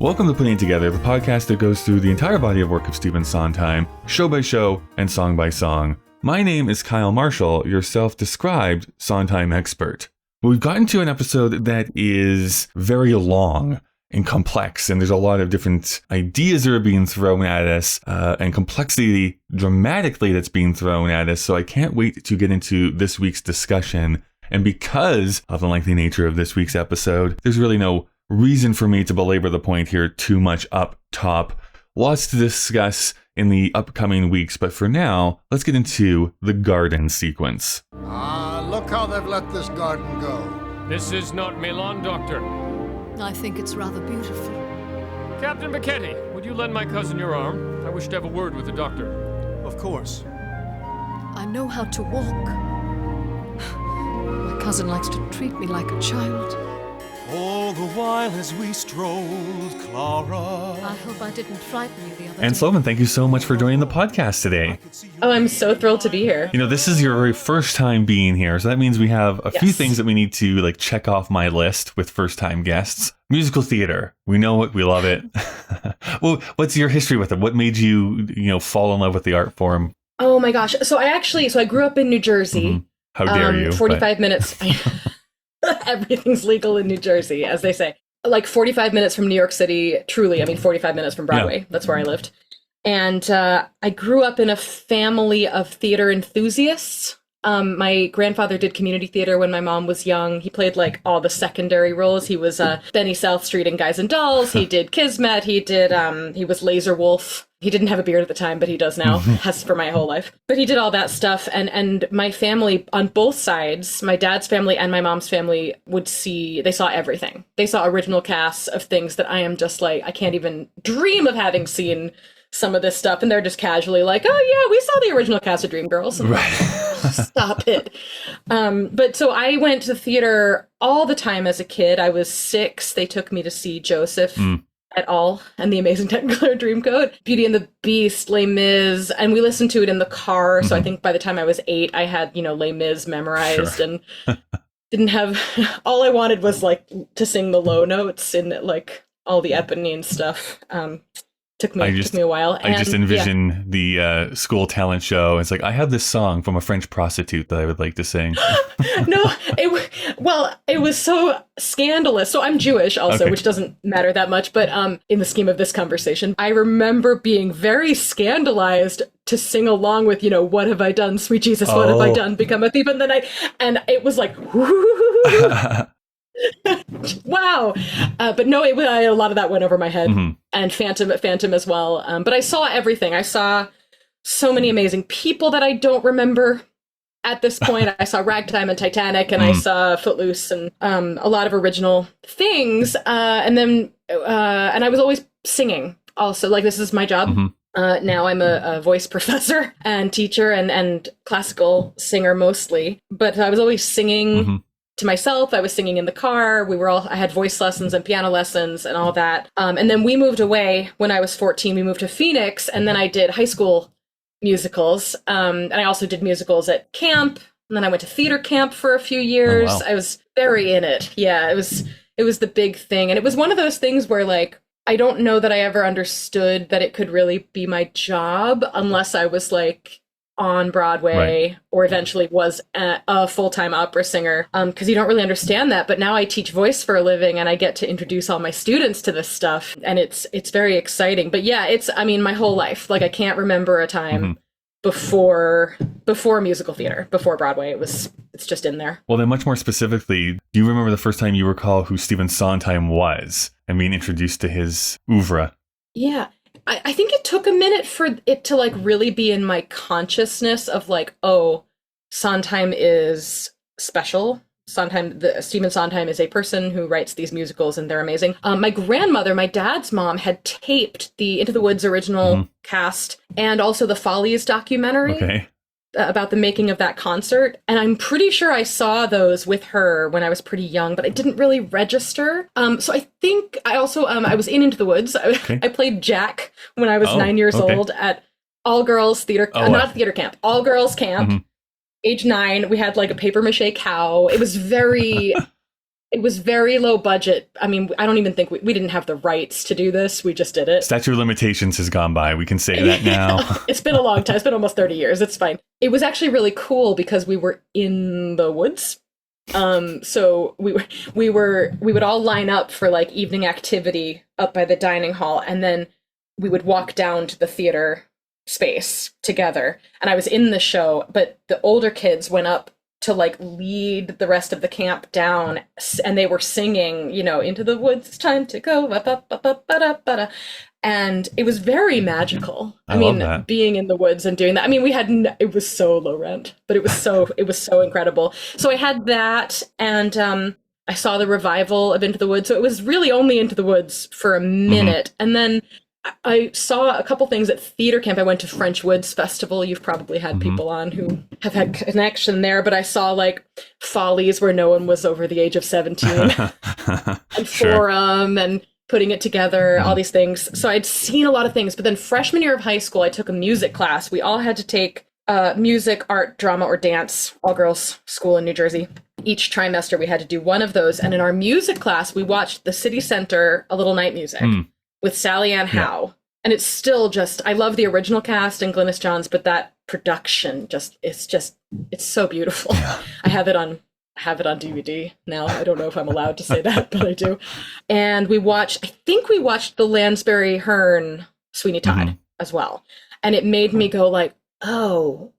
Welcome to Putting It Together, the podcast that goes through the entire body of work of Stephen Sondheim, show by show and song by song. My name is Kyle Marshall, your self-described Sondheim expert. We've gotten to an episode that is very long and complex, and there's a lot of different ideas that are being thrown at us, and complexity dramatically that's being thrown at us, so I can't wait to get into this week's discussion. And because of the lengthy nature of this week's episode, there's really no reason for me to belabor the point here too much up top. Lots to discuss in the upcoming weeks, but for now, let's get into the garden sequence. Look how they've let this garden go. This is not Milan, Doctor. I think it's rather beautiful. Captain Becchetti, would you lend my cousin your arm? I wish to have a word with the doctor. Of course. I know how to walk. My cousin likes to treat me like a child. All the while as we strolled, Clara. I hope I didn't frighten you the other And day. Slovin, thank you so much for joining the podcast today. Oh, I'm so thrilled to be here. You know, this is your very first time being here, so that means we have a few things that we need to check off my list with first-time guests. Musical theater. We know it. We love it. Well, what's your history with it? What made you, fall in love with the art form? Oh my gosh. So I grew up in New Jersey. Mm-hmm. How dare you? 45 minutes. Everything's legal in New Jersey, as they say. Like 45 minutes from New York City, truly. 45 minutes from Broadway. Yeah. That's where I lived. And I grew up in a family of theater enthusiasts. My grandfather did community theater when my mom was young. He played all the secondary roles. He was Benny South Street in Guys and Dolls. He did Kismet. He was Laser Wolf. He didn't have a beard at the time, but he does now. Has for my whole life. But he did all that stuff. And my family on both sides, my dad's family and my mom's family they saw everything. They saw original casts of things that I am just I can't even dream of having seen some of this stuff. And they're just casually oh yeah, we saw the original cast of Dreamgirls. Right. Stop it. But so I went to theater all the time as a kid. I was 6. They took me to see Joseph et al. And the Amazing Technicolor Dreamcoat, Beauty and the Beast, Les Mis, and we listened to it in the car. So I think by the time I was 8, I had, Les Mis memorized and didn't have, all I wanted was to sing the low notes in all the Eponine stuff. Took me a while. I just envision the school talent show. It's I have this song from a French prostitute that I would like to sing. No, it was so scandalous. So I'm Jewish also, which doesn't matter that much. But in the scheme of this conversation, I remember being very scandalized to sing along with, what have I done? Sweet Jesus, what have I done? Become a thief in the night. And it was wow. But no, a lot of that went over my head. And Phantom as well. But I saw everything. I saw so many amazing people that I don't remember at this point. I saw Ragtime and Titanic, and I saw Footloose, and a lot of original things. And I was always singing also. This is my job. Now I'm a voice professor and teacher and classical singer mostly. But I was always singing to myself. I was singing in the car. I had voice lessons and piano lessons and all that. And then we moved away when I was 14. We moved to Phoenix, and then I did high school musicals. And I also did musicals at camp. And then I went to theater camp for a few years. Oh, wow. I was very in it. Yeah, it was the big thing. And it was one of those things where I don't know that I ever understood that it could really be my job unless I was on Broadway or eventually was a full-time opera singer, because you don't really understand that. But now I teach voice for a living, and I get to introduce all my students to this stuff, and it's very exciting. But yeah, it's my whole life. I can't remember a time before musical theater, before Broadway. It's just in there. Well, then much more specifically, do you remember the first time you recall who Stephen Sondheim was and being introduced to his oeuvre? Yeah. I think it took a minute for it to really be in my consciousness of Sondheim is special. Stephen Sondheim is a person who writes these musicals, and they're amazing. My grandmother, my dad's mom, had taped the Into the Woods original cast and also the Follies documentary about the making of that concert. And I'm pretty sure I saw those with her when I was pretty young, but I didn't really register. So I think I also, I was in Into the Woods. I played Jack when I was 9 years old at all girls theater, not theater camp, all girls camp. Age 9, we had a paper mache cow. It was very It was very low budget. I mean, I don't even think we didn't have the rights to do this. We just did it. Statute of limitations has gone by. We can say that now. It's been a long time. It's been almost 30 years. It's fine. It was actually really cool because we were in the woods. So we would all line up for like evening activity up by the dining hall, and then we would walk down to the theater space together. And I was in the show, but the older kids went up to like lead the rest of the camp down, and they were singing, you know, into the woods, it's time to go, and it was very magical. I mean, love being in the woods and doing that. I mean, it was so low rent, but it was so incredible. So I had that, and I saw the revival of Into the Woods. So it was really only Into the Woods for a minute, and then I saw a couple things at theater camp. I went to French Woods Festival. You've probably had people on who have had connection there, but I saw like Follies where no one was over the age of 17 and Forum and Putting It Together, all these things. So I'd seen a lot of things, but then freshman year of high school, I took a music class. We all had to take music, art, drama, or dance, all girls school in New Jersey. Each trimester, we had to do one of those. And in our music class, we watched the City Center, A Little Night Music. With Sally Ann Howe. And it's still just, I love the original cast and Glynis Johns, but that production it's so beautiful. Yeah. I have it on DVD now. I don't know if I'm allowed to say that, but I do. And I think we watched the Lansbury Hearn Sweeney Todd as well. And it made me go like,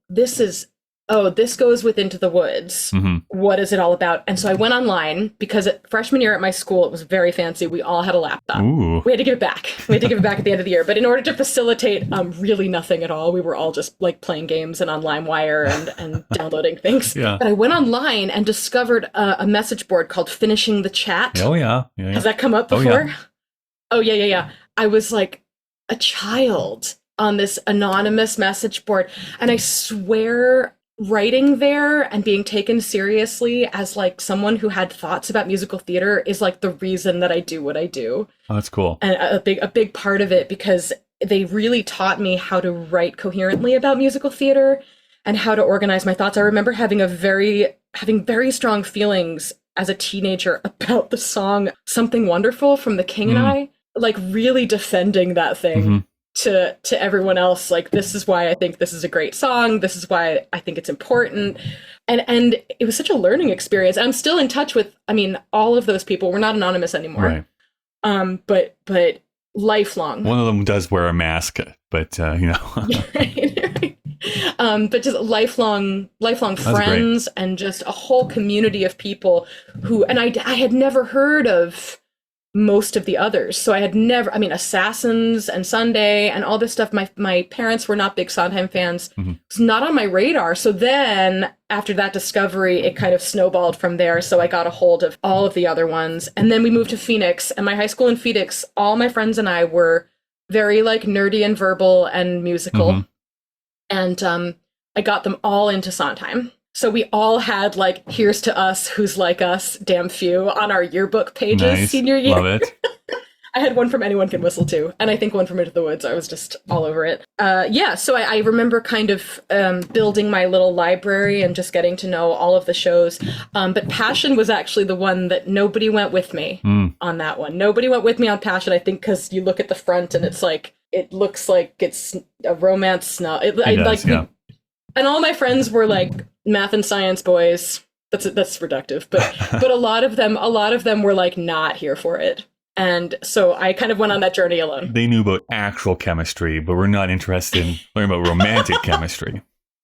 this goes with Into the Woods. What is it all about? And so I went online because freshman year at my school, it was very fancy. We all had a laptop. Ooh. We had to give it back. At the end of the year. But in order to facilitate really nothing at all, we were all just like playing games and on LimeWire and downloading things. Yeah. But I went online and discovered a message board called Finishing the Chat. Oh, yeah. Has that come up before? Oh, yeah. I was like a child on this anonymous message board. And I swear, writing there and being taken seriously as like someone who had thoughts about musical theater is like the reason that I do what I do. Oh, that's cool. And a big part of it, because they really taught me how to write coherently about musical theater and how to organize my thoughts. I remember having very strong feelings as a teenager about the song Something Wonderful from The King and I, like really defending that thing. To everyone else, like, this is why I think this is a great song. This is why I think it's important. And it was such a learning experience. I'm still in touch with, I mean, all of those people. We're not anonymous anymore. Right. But lifelong. One of them does wear a mask, but you know. But just lifelong friends and just a whole community of people who, and I had never heard of most of the others. So I had never, I mean, Assassins and Sunday and all this stuff. My parents were not big Sondheim fans. It's not on my radar. So then after that discovery, it kind of snowballed from there. So I got a hold of all of the other ones. And then we moved to Phoenix, and my high school in Phoenix, all my friends and I were very like nerdy and verbal and musical. And I got them all into Sondheim. So we all had like Here's to Us, Who's Like Us, Damn Few on our yearbook pages senior year. Love it. I had one from Anyone Can Whistle too. And I think one from Into the Woods. I was just all over it. So I remember kind of building my little library and just getting to know all of the shows. But Passion was actually the one that nobody went with me on that one. Nobody went with me on Passion, I think, because you look at the front and it's like, it looks like it's a romance snob. And all my friends were like math and science boys. That's reductive, but a lot of them were like not here for it. And so I kind of went on that journey alone. They knew about actual chemistry, but we're not interested in learning about romantic chemistry.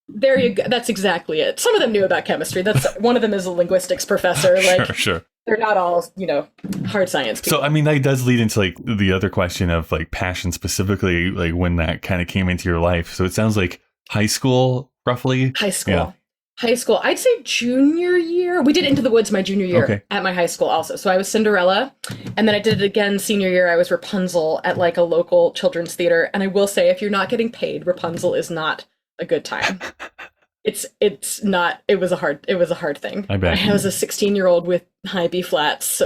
There you go. That's exactly it. Some of them knew about chemistry. That's one of them is a linguistics professor. Like, sure. They're not all, hard science people. So, I mean, that does lead into like the other question of like Passion specifically, like when that kind of came into your life. So it sounds like high school, roughly. High school. I'd say junior year. We did Into the Woods my junior year at my high school also. So I was Cinderella, and then I did it again senior year. I was Rapunzel at like a local children's theater. And I will say, if you're not getting paid, Rapunzel is not a good time. It's not. It was a hard thing. I bet. I was a 16-year-old with high B flats, so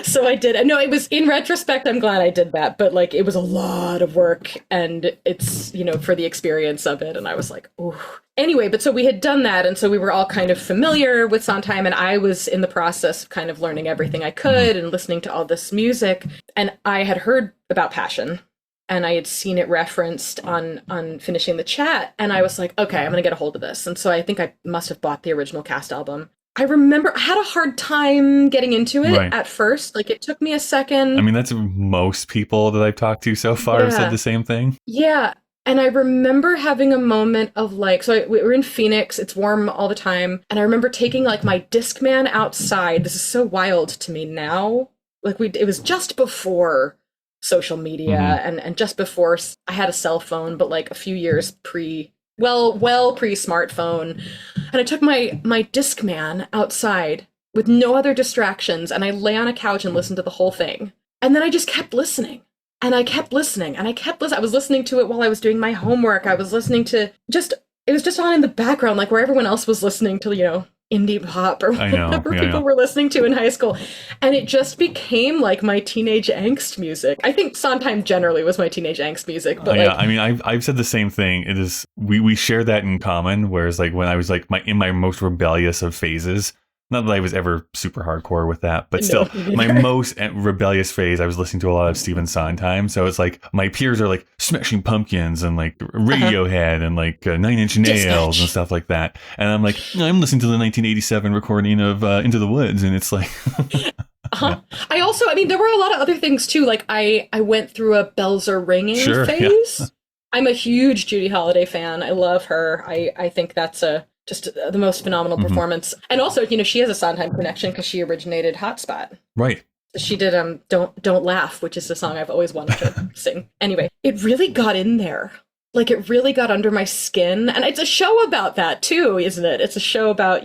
So I did. No, it was, in retrospect, I'm glad I did that, but like, it was a lot of work, and it's, for the experience of it. And I was like, ooh. Anyway, but so we had done that, and so we were all kind of familiar with Sondheim, and I was in the process of kind of learning everything I could and listening to all this music. And I had heard about Passion, and I had seen it referenced on Finishing the Chat, and I was like, okay, I'm going to get a hold of this. And so I think I must have bought the original cast album. I remember I had a hard time getting into it at first. Like, it took me a second. I mean, that's most people that I've talked to so far have said the same thing. Yeah. And I remember having a moment of like, so we were in Phoenix, it's warm all the time. And I remember taking like my Discman outside. This is so wild to me now. Like, it was just before social media and just before I had a cell phone, but like a few years pre-smartphone. And I took my Discman outside with no other distractions, and I lay on a couch and listened to the whole thing. And then I just kept listening. And I kept listening, and I kept listening. I was listening to it while I was doing my homework. I was listening to it was just on in the background, like where everyone else was listening to, indie pop or whatever people were listening to in high school. And it just became like my teenage angst music. I think Sondheim generally was my teenage angst music. But I mean, I've said the same thing. It is, we share that in common, whereas like when I was like in my most rebellious of phases, not that I was ever super hardcore with that, but still, my most rebellious phase, I was listening to a lot of Stephen Sondheim. So it's like my peers are like Smashing Pumpkins and like Radiohead and like Nine Inch Nails and stuff like that. And I'm like, I'm listening to the 1987 recording of Into the Woods. And it's like... I mean, there were a lot of other things too. Like I went through a Bells Are Ringing phase. Yeah. I'm a huge Judy Holliday fan. I love her. I think that's just the most phenomenal performance. And also, she has a Sondheim connection because she originated Hotspot. Right. She did Don't Laugh, which is the song I've always wanted to sing. Anyway, it really got in there. Like, it really got under my skin. And it's a show about that too, isn't it? It's a show about,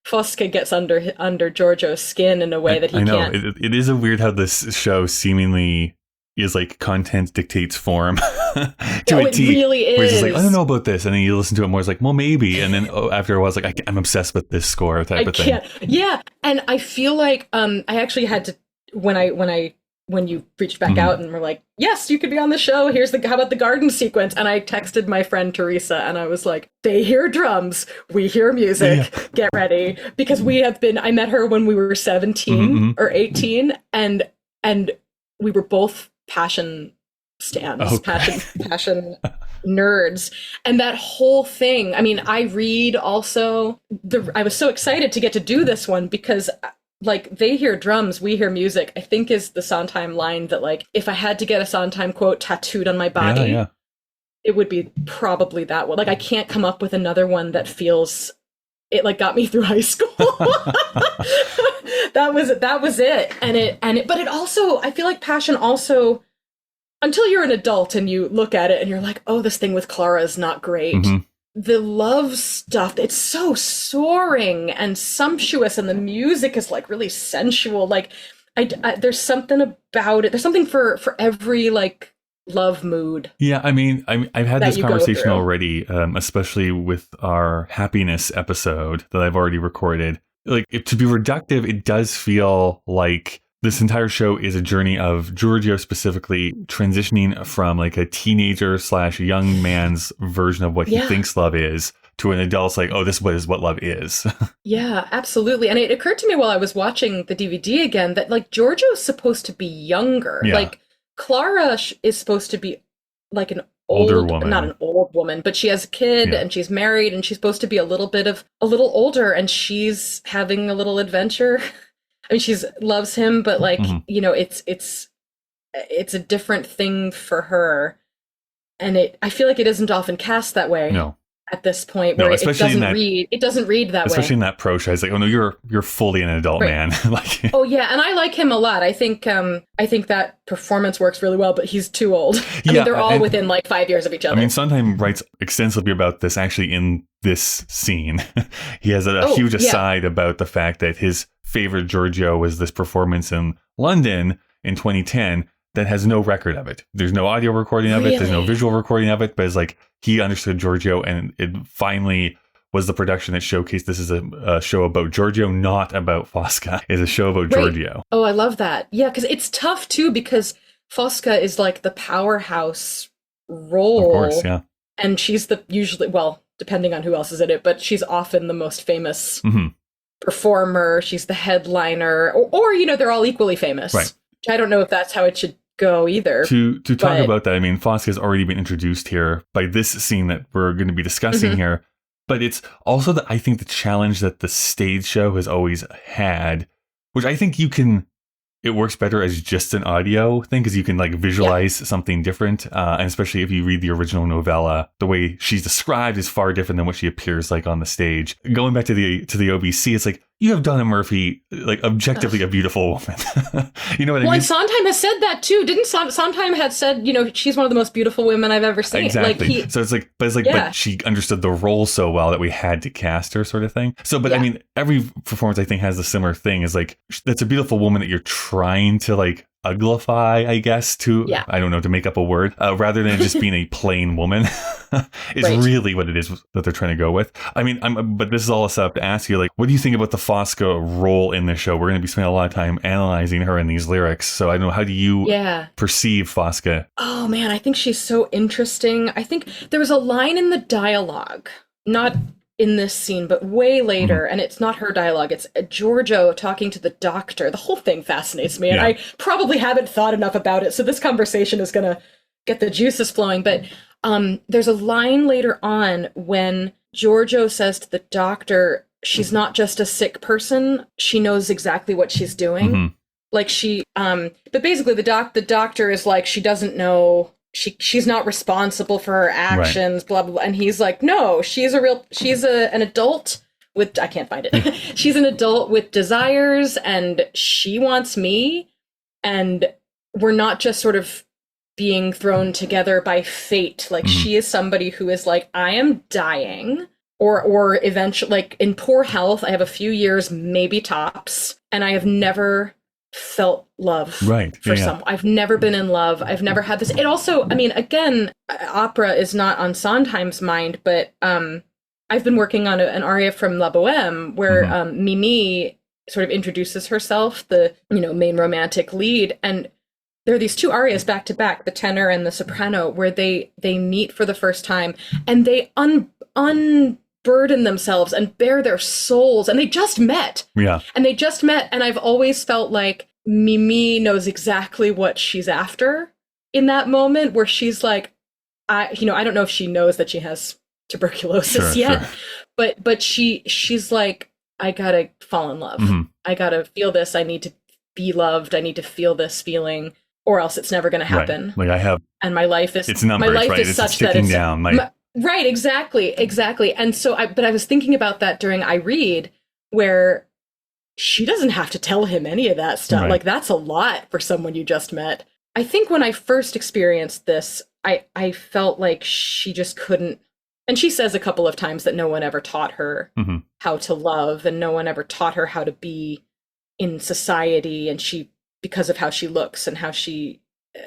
Fosca gets under Giorgio's skin in a way that he can't. I know. It is a weird how this show seemingly is like content dictates form to a T. It really is. Where it's just like, I don't know about this. And then you listen to it more, it's like, well, maybe. And then after a while, it's like, I'm obsessed with this score type of thing. Yeah. And I feel like I actually had to, when you reached back out and were like, yes, you could be on the show. How about the garden sequence? And I texted my friend Teresa and I was like, they hear drums, we hear music, get ready. Because I met her when we were 17 or 18 and we were both Passion stands, passion nerds. And that whole thing, I mean, I read also, I was so excited to get to do this one because like, they hear drums, we hear music, I think is the Sondheim line that like, if I had to get a Sondheim quote tattooed on my body, it would be probably that one. Like, I can't come up with another one that feels, it like got me through high school. That was it. But it also, I feel like Passion also, until you're an adult and you look at it and you're like, oh, this thing with Clara is not great. The love stuff, it's so soaring and sumptuous, and the music is like really sensual. Like, there's something about it. There's something for every like love mood. Yeah, I mean, I've had this conversation already, especially with our happiness episode that I've already recorded. Like, to be reductive, it does feel like this entire show is a journey of Giorgio specifically transitioning from like a teenager / young man's version of what he thinks love is to an adult's like, oh, this is what love is. Yeah, absolutely. And it occurred to me while I was watching the DVD again that like Giorgio's supposed to be younger. Yeah. Like, Clara is supposed to be like an older woman. Not an old woman, but she has a kid and she's married and she's supposed to be a little older, and she's having a little adventure. I mean, she loves him, but like, it's a different thing for her. And I feel like it isn't often cast that way. No. At this point, where it doesn't read that way. Especially in that pro show, it's like, oh no, you're fully an adult man. Like, oh yeah, and I like him a lot. I think that performance works really well, but he's too old. I mean, they're all within like 5 years of each other. I mean, Sondheim writes extensively about this actually in this scene. He has a huge aside about the fact that his favorite Giorgio was this performance in London in 2010 that has no record of it. There's no audio recording of it. There's no visual recording of it. But it's like he understood Giorgio, and it finally was the production that showcased this is a show about Giorgio, not about Fosca. It's a show about Right. Giorgio. Oh, I love that. Yeah, because it's tough too, because Fosca is like the powerhouse role. Of course, yeah. And she's the usually, well, depending on who else is in it, but she's often the most famous performer. She's the headliner, or they're all equally famous. Right. Which I don't know if that's how it should go either. To talk about that, I mean, Fosca has already been introduced here by this scene that we're going to be discussing here. But it's also, I think, the challenge that the stage show has always had, which I think it works better as just an audio thing because you can like visualize something different. And especially if you read the original novella, the way she's described is far different than what she appears like on the stage. Going back to the OBC, it's like, you have Donna Murphy, like objectively a beautiful woman. You know what I mean? And Sondheim has said that too. Didn't Sondheim had said, she's one of the most beautiful women I've ever seen. Exactly. But she understood the role so well that we had to cast her, sort of thing. So, but I mean, every performance I think has a similar thing. Is like, that's a beautiful woman that you're trying to like uglify, I guess, to I don't know, to make up a word, rather than just being a plain woman. Is really what it is that they're trying to go with. I mean, but this is all a setup to ask you, like, what do you think about the Fosca role in this show? We're going to be spending a lot of time analyzing her in these lyrics. So I don't know, how do you perceive Fosca? Oh man, I think she's so interesting. I think there was a line in the dialogue, not in this scene, but way later, and it's not her dialogue, it's Giorgio talking to the doctor. The whole thing fascinates me, and I probably haven't thought enough about it, so this conversation is going to get the juices flowing. But there's a line later on when Giorgio says to the doctor, she's not just a sick person, she knows exactly what she's doing. Like but basically the doctor is like, she doesn't know, she's not responsible for her actions, blah, blah, blah. And he's like, no, she's an adult with, I can't find it. She's an adult with desires and she wants me. And we're not just sort of being thrown together by fate. Like she is somebody who is like, I am dying or eventually, like in poor health, I have a few years, maybe tops. And I have never felt love for someone. I've never been in love. I've never had this. It also, I mean, again, opera is not on Sondheim's mind, but I've been working on an aria from La Boheme where Mimi sort of introduces herself, the main romantic lead, and there are these two arias back to back, the tenor and the soprano, where they meet for the first time and they unburden themselves and bare their souls, and they just met. And I've always felt like Mimi knows exactly what she's after in that moment, where she's like, I don't know if she knows that she has tuberculosis yet, but she's like, I gotta fall in love. I gotta feel this. I need to be loved. I need to feel this feeling, or else it's never going to happen. Like I have, and my life is, it's numbers, my life right? is it's such that it's down. Right, exactly. And so but I was thinking about that during I Read, where she doesn't have to tell him any of that stuff. Like that's a lot for someone you just met. I think when I first experienced this, I felt like she just couldn't. And she says a couple of times that no one ever taught her how to love, and no one ever taught her how to be in society. And she, because of how she looks and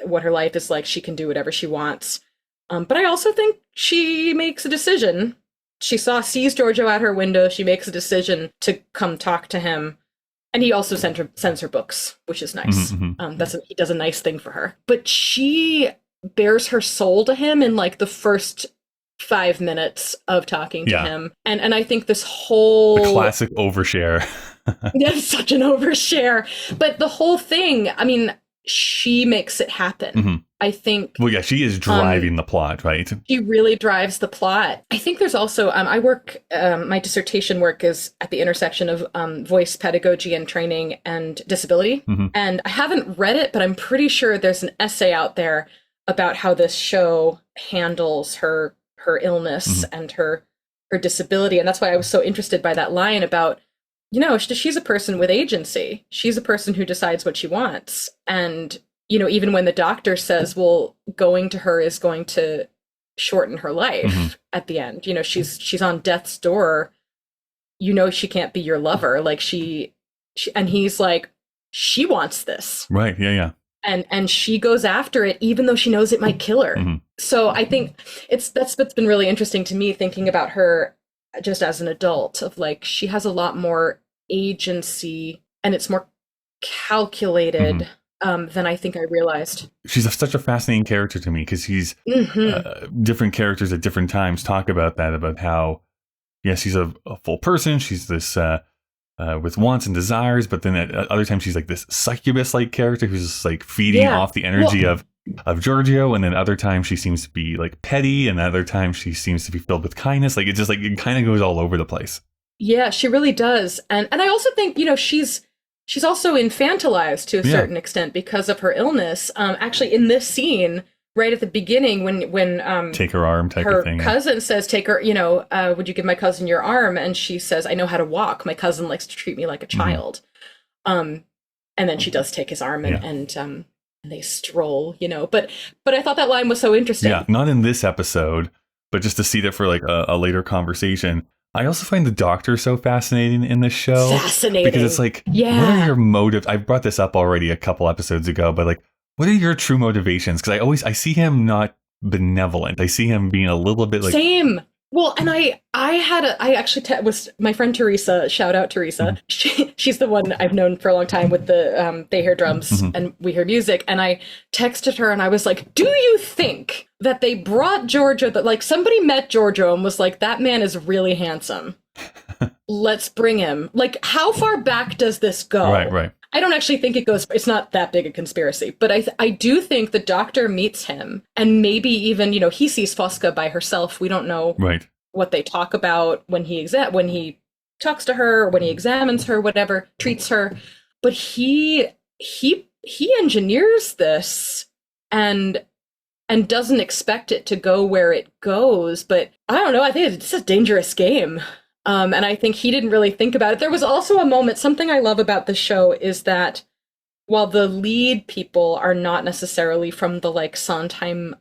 what her life is like, she can do whatever she wants. But I also think she makes a decision. She sees Giorgio at her window. She makes a decision to come talk to him. And he also sends her books, which is nice. He does a nice thing for her. But she bears her soul to him in like the first 5 minutes of talking to him. And I think this whole... The classic overshare. That's such an overshare. But the whole thing, I mean, she makes it happen. I think... Well, yeah, she is driving the plot, right? She really drives the plot. I think there's also... I work... my dissertation work is at the intersection of voice pedagogy and training and disability. And I haven't read it, but I'm pretty sure there's an essay out there about how this show handles her illness and her disability. And that's why I was so interested by that line about, she's a person with agency. She's a person who decides what she wants. And, even when the doctor says, well, going to her is going to shorten her life at the end, she's on death's door, she can't be your lover. Like she and he's like, she wants this. Right. Yeah. And she goes after it, even though she knows it might kill her. So I think that's what's been really interesting to me, thinking about her just as an adult, of like, she has a lot more agency and it's more calculated than I think I realized. She's such a fascinating character to me because he's different characters at different times talk about that, about how, yes, she's a full person. She's this with wants and desires, but then at other times she's like this succubus-like character who's just like feeding off the energy of Giorgio, and then other times she seems to be like petty, and other times she seems to be filled with kindness. Like, it just like, it kind of goes all over the place. Yeah, she really does. And I also think, she's also infantilized to a certain extent because of her illness. Actually, in this scene, right at the beginning, when take her arm type her of thing. cousin says, take her, would you give my cousin your arm? And she says, I know how to walk. My cousin likes to treat me like a child. And then she does take his arm and they stroll, But I thought that line was so interesting. Yeah, not in this episode, but just to see that for like a later conversation. I also find the Doctor so fascinating in this show. Fascinating. Because it's like, what are your motives? I brought this up already a couple episodes ago, but like, what are your true motivations? Because I see him not benevolent. I see him being a little bit like... Same. Well, and I was my friend Teresa, shout out Teresa. She's the one I've known for a long time with the, they hear drums and we hear music. And I texted her and I was like, do you think that they brought Giorgio, that like somebody met Giorgio and was like, that man is really handsome. Let's bring him. Like, how far back does this go? Right. I don't actually think it's not that big a conspiracy, but I do think the Doctor meets him and maybe even, he sees Fosca by herself. We don't know what they talk about when he talks to her, or when he examines her, whatever, treats her. But he engineers this and doesn't expect it to go where it goes. But I don't know. I think it's a dangerous game. And I think he didn't really think about it. There was also a moment, something I love about the show is that while the lead people are not necessarily from the like Sondheim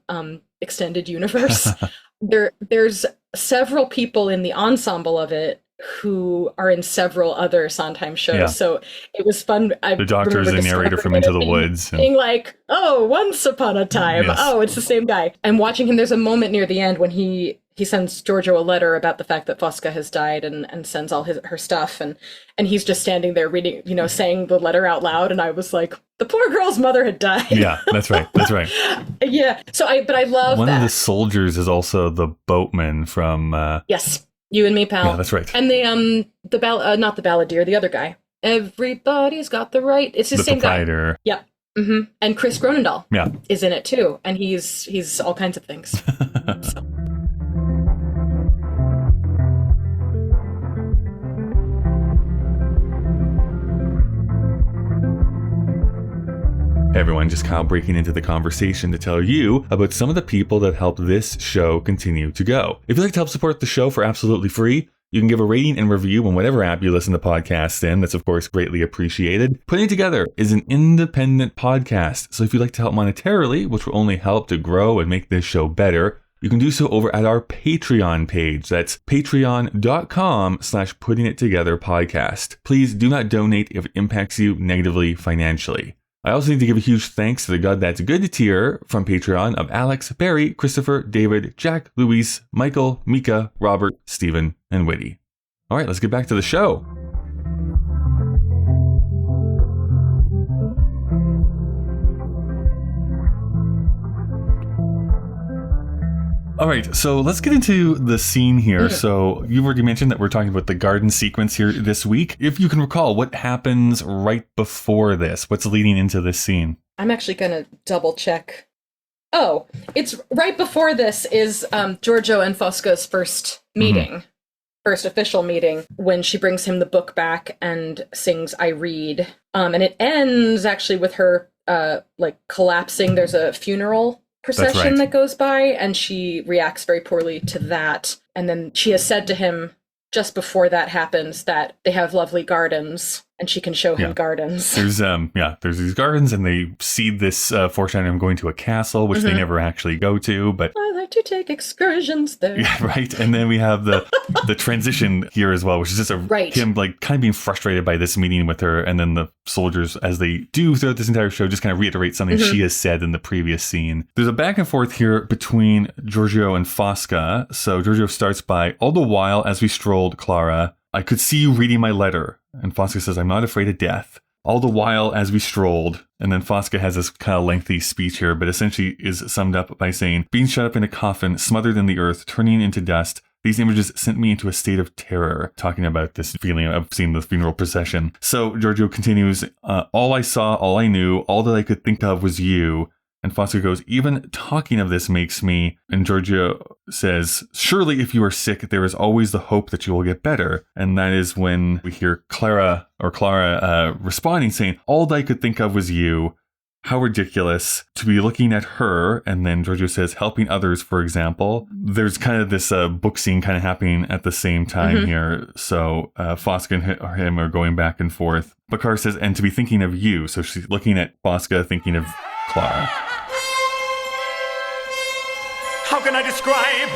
extended universe, there's several people in the ensemble of it who are in several other Sondheim shows. Yeah. So it was fun. The Doctor is the narrator from Into the Woods. Being like, oh, once upon a time. Yes. Oh, it's the same guy. And watching him, there's a moment near the end when he sends Giorgio a letter about the fact that Fosca has died and sends all her stuff. And he's just standing there reading, saying the letter out loud. And I was like, the poor girl's mother had died. Yeah, that's right. Yeah. But I love one of the soldiers is also the boatman from... Yes. You and Me, Pal. Yeah, that's right. And not the balladeer, the other guy. Everybody's got the right. It's the same proprietor. Guy. Yep. Mm-hmm. And Chris Gronendahl is in it too. And he's all kinds of things. So. Hey everyone, just Kyle breaking into the conversation to tell you about some of the people that help this show continue to go. If you'd like to help support the show for absolutely free, you can give a rating and review on whatever app you listen to podcasts in. That's of course greatly appreciated. Putting It Together is an independent podcast, so if you'd like to help monetarily, which will only help to grow and make this show better, you can do so over at our Patreon page. That's patreon.com/puttingittogetherpodcast. Please do not donate if it impacts you negatively financially. I also need to give a huge thanks to the God That's Good tier from Patreon of Alex, Barry, Christopher, David, Jack, Luis, Michael, Mika, Robert, Stephen, and Whitty. All right, let's get back to the show. All right, so let's get into the scene here. So you've already mentioned that we're talking about the garden sequence here this week. If you can recall, what happens right before this? What's leading into this scene? I'm actually going to double check. Oh, it's right before this is Giorgio and Fosca's first meeting, first official meeting, when she brings him the book back and sings I Read. And it ends actually with her collapsing. There's a funeral procession that goes by, and she reacts very poorly to that. And then she has said to him just before that happens that they have lovely gardens, and she can show him gardens. There's these gardens, and they see this foreshadowing him going to a castle, which they never actually go to, but I like to take excursions there. yeah, right. And then we have the transition here as well, which is just him like kind of being frustrated by this meeting with her, and then the soldiers, as they do throughout this entire show, just kind of reiterate something she has said in the previous scene. There's a back and forth here between Giorgio and Fosca. So Giorgio starts by, all the while as we strolled, Clara, I could see you reading my letter. And Fosca says, I'm not afraid of death. All the while as we strolled. And then Fosca has this kind of lengthy speech here, but essentially is summed up by saying, being shut up in a coffin, smothered in the earth, turning into dust. These images sent me into a state of terror, talking about this feeling of seeing the funeral procession. So Giorgio continues, all I saw, all I knew, all that I could think of was you. And Fosca goes, even talking of this makes me, and Giorgio says, surely if you are sick, there is always the hope that you will get better. And that is when we hear Clara responding, saying, all that I could think of was you. How ridiculous to be looking at her. And then Giorgio says, helping others, for example. There's kind of this book scene kind of happening at the same time here. So Fosca and him are going back and forth. But Clara says, and to be thinking of you. So she's looking at Fosca, thinking of Clara. How can I describe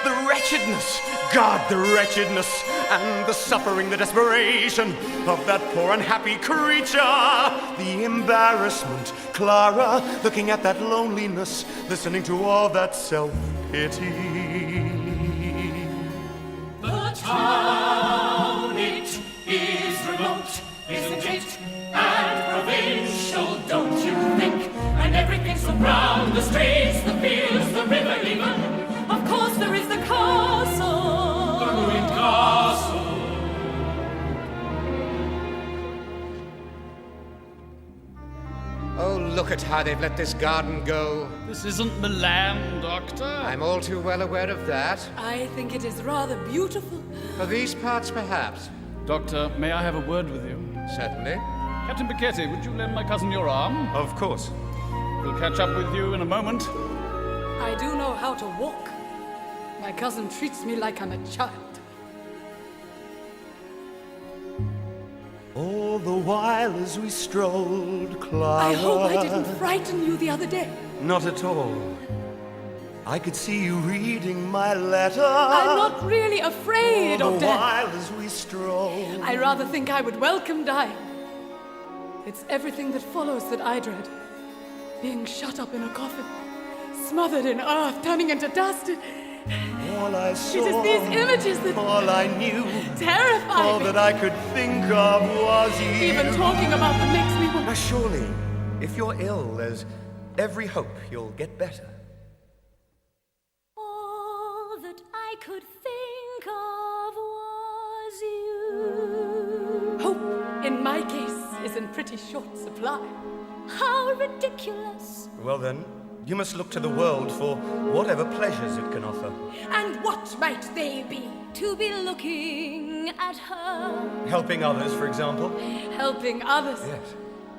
the wretchedness, God, the wretchedness, and the suffering, the desperation of that poor unhappy creature? The embarrassment, Clara, looking at that loneliness, listening to all that self-pity. The town, it is remote, isn't it? And provincial, don't you think? And everything's so brown, the streets, the fields, the river even. Of course there is the castle. The ruined castle. Oh, look at how they've let this garden go. This isn't Milan, Doctor. I'm all too well aware of that. I think it is rather beautiful. For these parts, perhaps. Doctor, may I have a word with you? Certainly. Captain Becchetti, would you lend my cousin your arm? Of course. We'll catch up with you in a moment. I do know how to walk. My cousin treats me like I'm a child. All the while as we strolled, Clara. I hope I didn't frighten you the other day. Not at all. I could see you reading my letter. I'm not really afraid All of the death. while as we strolled. I rather think I would welcome dying. It's everything that follows that I dread. Being shut up in a coffin, smothered in earth, turning into dust. All I saw, It is these images that all I knew, terrify all me. that I could think of was you. Even talking about them makes me want. Now surely, if you're ill, there's every hope you'll get better. All that I could think of was you. Hope, in my case, is in pretty short supply. How ridiculous. Well then, you must look to the world for whatever pleasures it can offer. And what might they be? To be looking at her Helping others, for example. Helping others. Yes.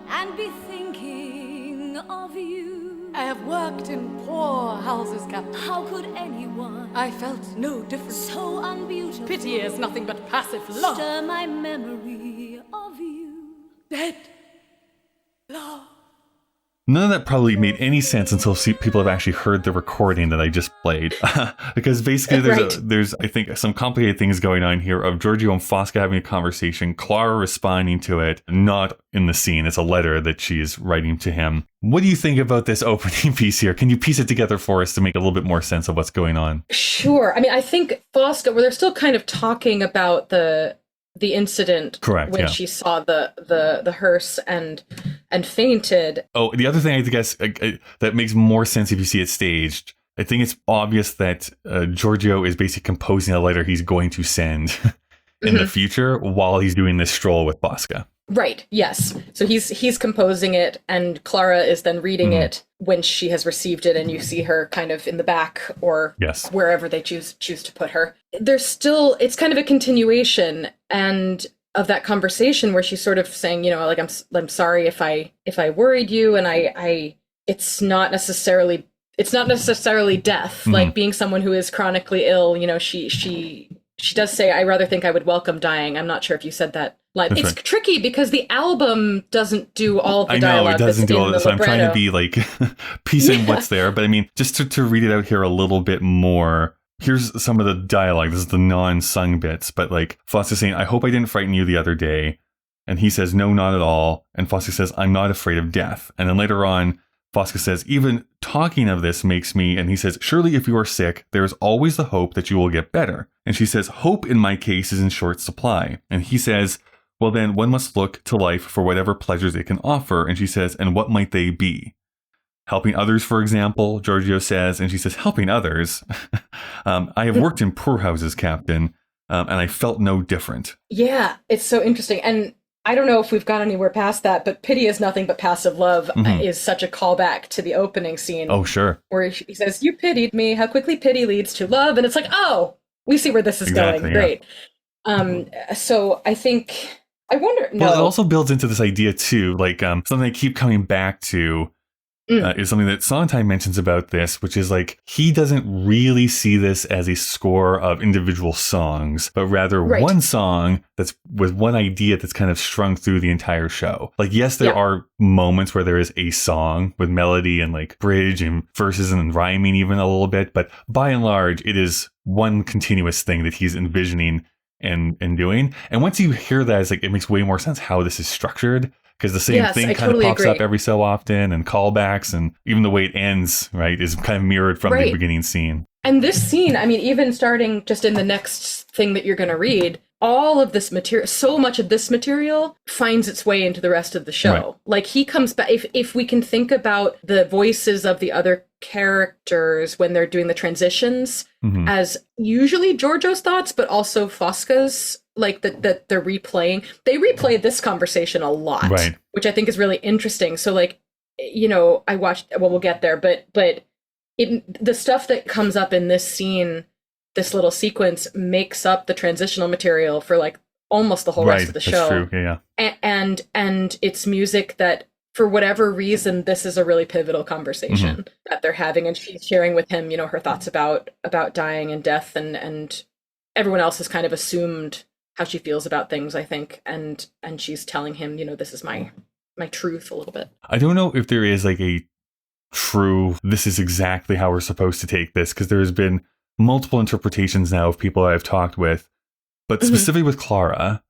and be thinking of you. I have worked in poor houses, Captain. How could anyone I felt no difference. so unbeautiful Pity is nothing but passive love. stir my memory of you? Dead love. None of that probably made any sense until people have actually heard the recording that I just played. Because basically there's I think some complicated things going on here of Giorgio and Fosca having a conversation, Clara responding to it, not in the scene. It's a letter that she's writing to him. What do you think about this opening piece here? Can you piece it together for us to make a little bit more sense of what's going on? Sure. I mean, I think Fosca, where they're still kind of talking about the incident. Correct, when yeah. she saw the hearse and fainted. Oh, the other thing I guess that makes more sense if you see it staged. I think it's obvious that Giorgio is basically composing a letter he's going to send in the future while he's doing this stroll with Fosca. Right. Yes. So he's composing it, and Clara is then reading it when she has received it, and you see her kind of in the back or Yes. wherever they choose to put her. There's still, it's kind of a continuation and of that conversation where she's sort of saying, you know, like I'm sorry if I worried you, and I it's not necessarily death, like being someone who is chronically ill. You know, she does say, I rather think I would welcome dying. I'm not sure if you said that line. It's right. tricky because the album doesn't do all of the dialogue. I know, it doesn't do all this. this. So I'm trying to be like piecing what's there. But I mean, just to read it out here a little bit more. Here's some of the dialogue. This is the non-sung bits. But like Fosca's saying, I hope I didn't frighten you the other day. And he says, no, not at all. And Fosca says, I'm not afraid of death. And then later on, Fosca says, even talking of this makes me, and he says, surely if you are sick, there is always the hope that you will get better. And she says, hope in my case is in short supply. And he says, well, then one must look to life for whatever pleasures it can offer. And she says, and what might they be? Helping others, for example, Giorgio says, and she says, helping others. I have worked in poorhouses, Captain, and I felt no different. Yeah, it's so interesting. And I don't know if we've got anywhere past that, but pity is nothing but passive love is such a callback to the opening scene. Oh, sure. Where he says, you pitied me, how quickly pity leads to love. And it's like, oh, we see where this is going. Yeah. Great. So I think, I wonder, no. Well, it also builds into this idea too, like something I keep coming back to is something that Sondheim mentions about this, which is like, he doesn't really see this as a score of individual songs, but rather one song that's with one idea that's kind of strung through the entire show. Like, yes, there are moments where there is a song with melody and like bridge and verses and rhyming even a little bit, but by and large, it is one continuous thing that he's envisioning and doing. And once you hear that, it's like, it makes way more sense how this is structured. Because the same thing kind of pops up every so often, and callbacks, and even the way it ends, right, is kind of mirrored from the beginning scene. And this scene, I mean, even starting just in the next thing that you're going to read, all of this material, so much of this material finds its way into the rest of the show. Right. Like, he comes back, if we can think about the voices of the other characters when they're doing the transitions as usually Giorgio's thoughts, but also Fosca's, like that they're replaying. They replay this conversation a lot, right, which I think is really interesting. So like, you know, I watched, well, we'll get there, but the stuff that comes up in this scene, this little sequence, makes up the transitional material for like almost the whole rest of the show. That's true. Yeah. And it's music that, for whatever reason, this is a really pivotal conversation that they're having, and she's sharing with him, you know, her thoughts about dying and death, and everyone else has kind of assumed how she feels about things, I think, and she's telling him, you know, this is my truth a little bit. I don't know if there is like a true, this is exactly how we're supposed to take this, because there's been multiple interpretations now of people I've talked with, but specifically with Clara,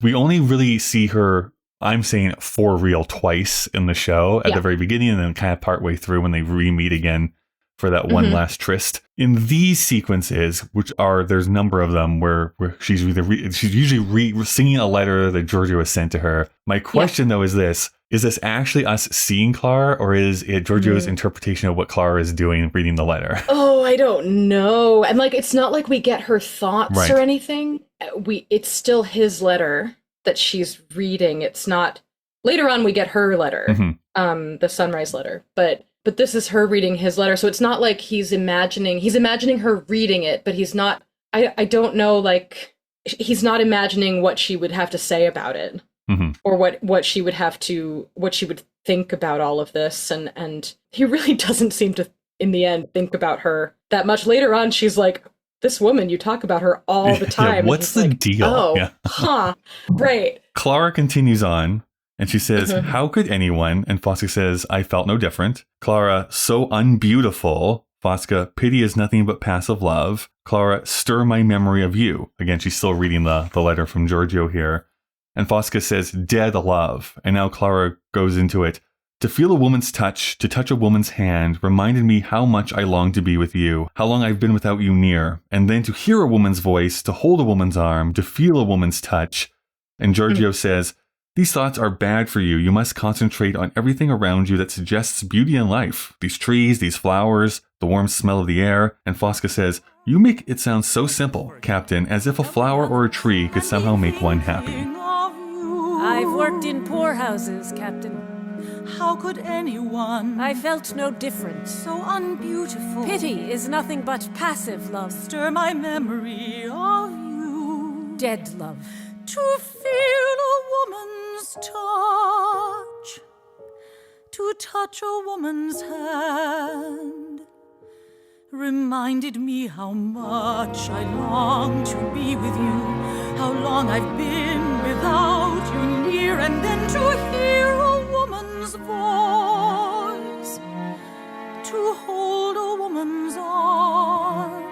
we only really see her, I'm saying, for real twice in the show at the very beginning, and then kind of partway through when they re-meet again for that one last tryst. In these sequences, which are, there's a number of them where she's usually singing a letter that Giorgio has sent to her. My question though is this actually us seeing Clara, or is it Giorgio's interpretation of what Clara is doing reading the letter? Oh, I don't know. And like, it's not like we get her thoughts or anything. It's still his letter that she's reading. It's not, later on we get her letter, the sunrise letter, but this is her reading his letter. So it's not like he's imagining her reading it, but he's not, I don't know, like, he's not imagining what she would have to say about it, or what she would think about all of this. And he really doesn't seem to, in the end, think about her that much. Later on, she's like, this woman, you talk about her all the time. What's the deal? Right. Clara continues on, and she says, how could anyone? And Fosca says, I felt no different. Clara, so unbeautiful. Fosca, pity is nothing but passive love. Clara, stir my memory of you. Again, she's still reading the letter from Giorgio here. And Fosca says, dead love. And now Clara goes into it. To feel a woman's touch, to touch a woman's hand, reminded me how much I long to be with you, how long I've been without you near. And then to hear a woman's voice, to hold a woman's arm, to feel a woman's touch. And Giorgio says, these thoughts are bad for you. You must concentrate on everything around you that suggests beauty and life. These trees, these flowers, the warm smell of the air. And Fosca says, you make it sound so simple, Captain, as if a flower or a tree could somehow make one happy. I've worked in poorhouses, Captain. How could anyone? I felt no different. So unbeautiful. Pity is nothing but passive love. Stir my memory of you. Dead love. To feel a woman's touch. To touch a woman's hand. Reminded me how much I long to be with you. How long I've been without without you near, and then to hear a woman's voice, to hold a woman's arm,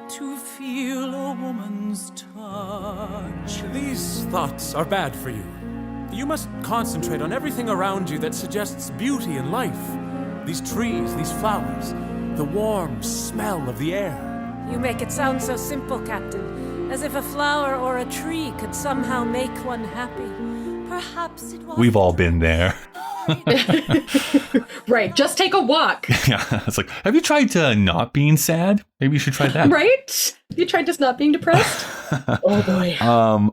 to feel a woman's touch. These thoughts are bad for you. You must concentrate on everything around you that suggests beauty and life. These trees, these flowers, the warm smell of the air. You make it sound so simple, Captain. As if a flower or a tree could somehow make one happy. Perhaps it was. We've all been there. Right, just take a walk. Yeah, it's like, have you tried not being sad? Maybe you should try that. Right? You tried just not being depressed? Oh boy.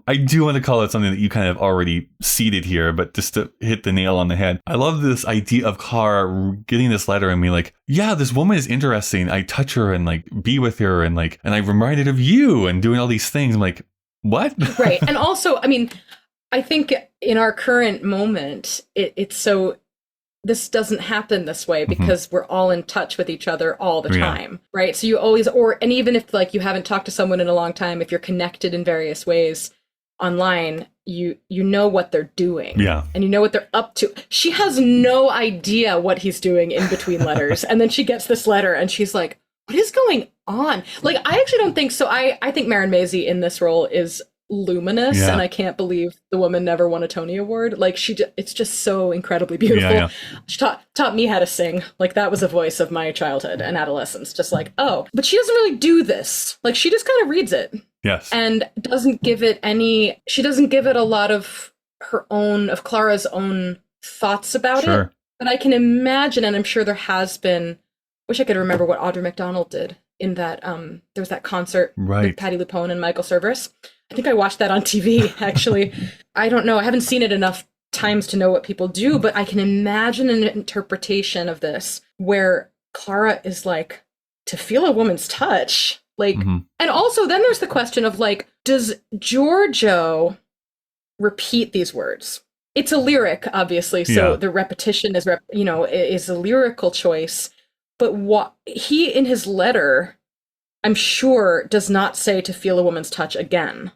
I do want to call it something that you kind of already seeded here, but just to hit the nail on the head. I love this idea of Clara getting this letter and being like, yeah, this woman is interesting. I touch her and like be with her and like, and I'm reminded of you and doing all these things. I'm like, what? Right. And also, I mean, I think in our current moment, it's so, this doesn't happen this way because we're all in touch with each other all the time, right? So you always, and even if like you haven't talked to someone in a long time, if you're connected in various ways online, you know what they're doing. Yeah. And you know what they're up to. She has no idea what he's doing in between letters. And then she gets this letter and she's like, what is going on? Like, I actually don't think so. I think Maren Maisie in this role is luminous, and I can't believe the woman never won a Tony Award. Like, it's just so incredibly beautiful. She taught me how to sing. Like, that was a voice of my childhood and adolescence. Just like, oh, but she doesn't really do this. Like, she just kind of reads it. Yes. And doesn't give it a lot of Clara's own thoughts about it. But I can imagine, and I'm sure there has been, wish I could remember what Audra McDonald did in that, there was that concert with Patti LuPone and Michael Cerveris. I think I watched that on TV, actually. I don't know. I haven't seen it enough times to know what people do, but I can imagine an interpretation of this where Clara is like, to feel a woman's touch. Like, and also then there's the question of like, does Giorgio repeat these words? It's a lyric, obviously. So the repetition is, is a lyrical choice. But what he, in his letter, I'm sure, does not say to feel a woman's touch again.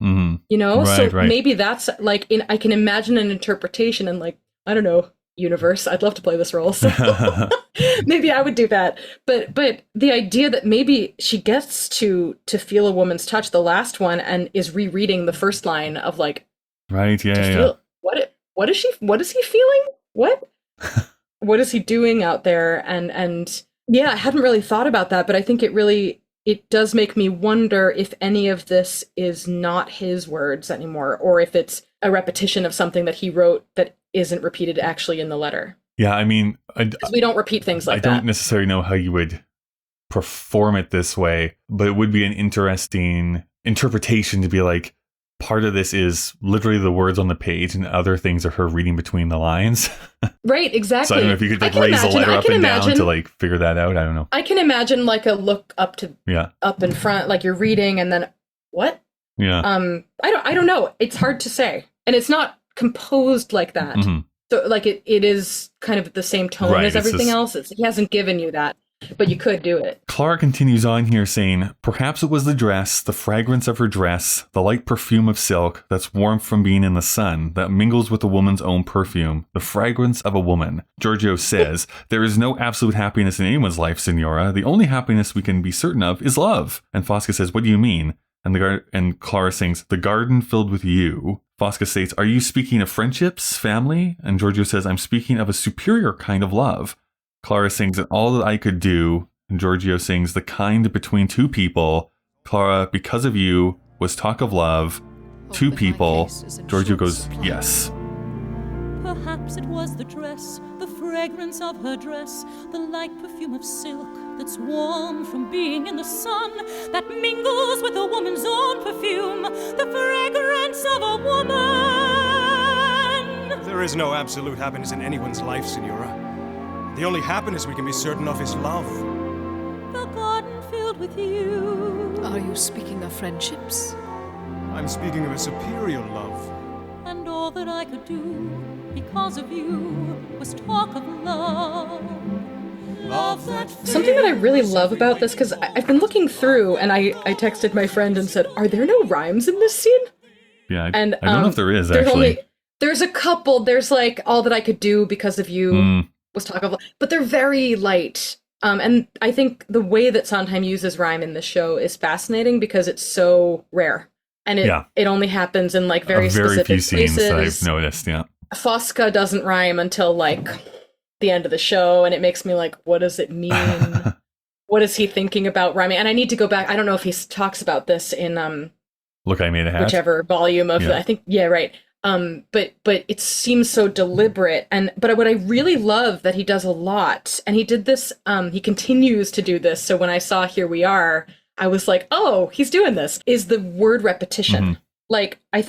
You know? Maybe that's like, I can imagine an interpretation and like, I don't know, universe. I'd love to play this role. So maybe I would do that. But the idea that maybe she gets to feel a woman's touch, the last one, and is rereading the first line of like, what is he feeling? What is he doing out there? And yeah, I hadn't really thought about that, but I think it does make me wonder if any of this is not his words anymore, or if it's a repetition of something that he wrote that isn't repeated actually in the letter. Yeah, I mean, we don't repeat things like that. I don't necessarily know how you would perform it this way, but it would be an interesting interpretation to be like, part of this is literally the words on the page and other things are her reading between the lines. Right, exactly. So I don't know if you could like raise the letter up and down to like figure that out. I don't know. I can imagine like a look up in front, like you're reading and then what? Yeah. I don't know. It's hard to say. And it's not composed like that. So like it is kind of the same tone as everything else. He hasn't given you that. But you could do it. Clara continues on here saying, perhaps it was the dress, the fragrance of her dress, the light perfume of silk that's warm from being in the sun, that mingles with a woman's own perfume, the fragrance of a woman. Giorgio says, there is no absolute happiness in anyone's life, Signora. The only happiness we can be certain of is love. And Fosca says, what do you mean? And Clara sings, the garden filled with you. Fosca states, are you speaking of friendships, family? And Giorgio says, I'm speaking of a superior kind of love. Clara sings, and all that I could do. And Giorgio sings, the kind between two people. Clara, because of you, was talk of love. Two people. Giorgio goes, yes. Perhaps it was the dress, the fragrance of her dress, the light perfume of silk that's warm from being in the sun, that mingles with a woman's own perfume, the fragrance of a woman. There is no absolute happiness in anyone's life, Signora. The only happiness we can be certain of is love. The garden filled with you. Are you speaking of friendships? I'm speaking of a superior love. And all that I could do because of you was talk of love. Love that something that I really love about this, because I've been looking through and I texted my friend and said, are there no rhymes in this scene? Yeah, and I don't know if there is, there's actually. There's a couple. There's like All That I Could Do Because of You was talkable, but they're very light. And I think the way that Sondheim uses rhyme in the show is fascinating because it's so rare. And it only happens in like very specific few scenes places. I've noticed, yeah. Fosca doesn't rhyme until like the end of the show, and it makes me like, what does it mean? What is he thinking about rhyming? And I need to go back. I don't know if he talks about this in Look, I Made a Hat. Whichever volume of I think right. But it seems so deliberate, but what I really love that he does a lot, and he did this, he continues to do this. So when I saw Here We Are, I was like, oh, he's doing this, is the word repetition. Like, I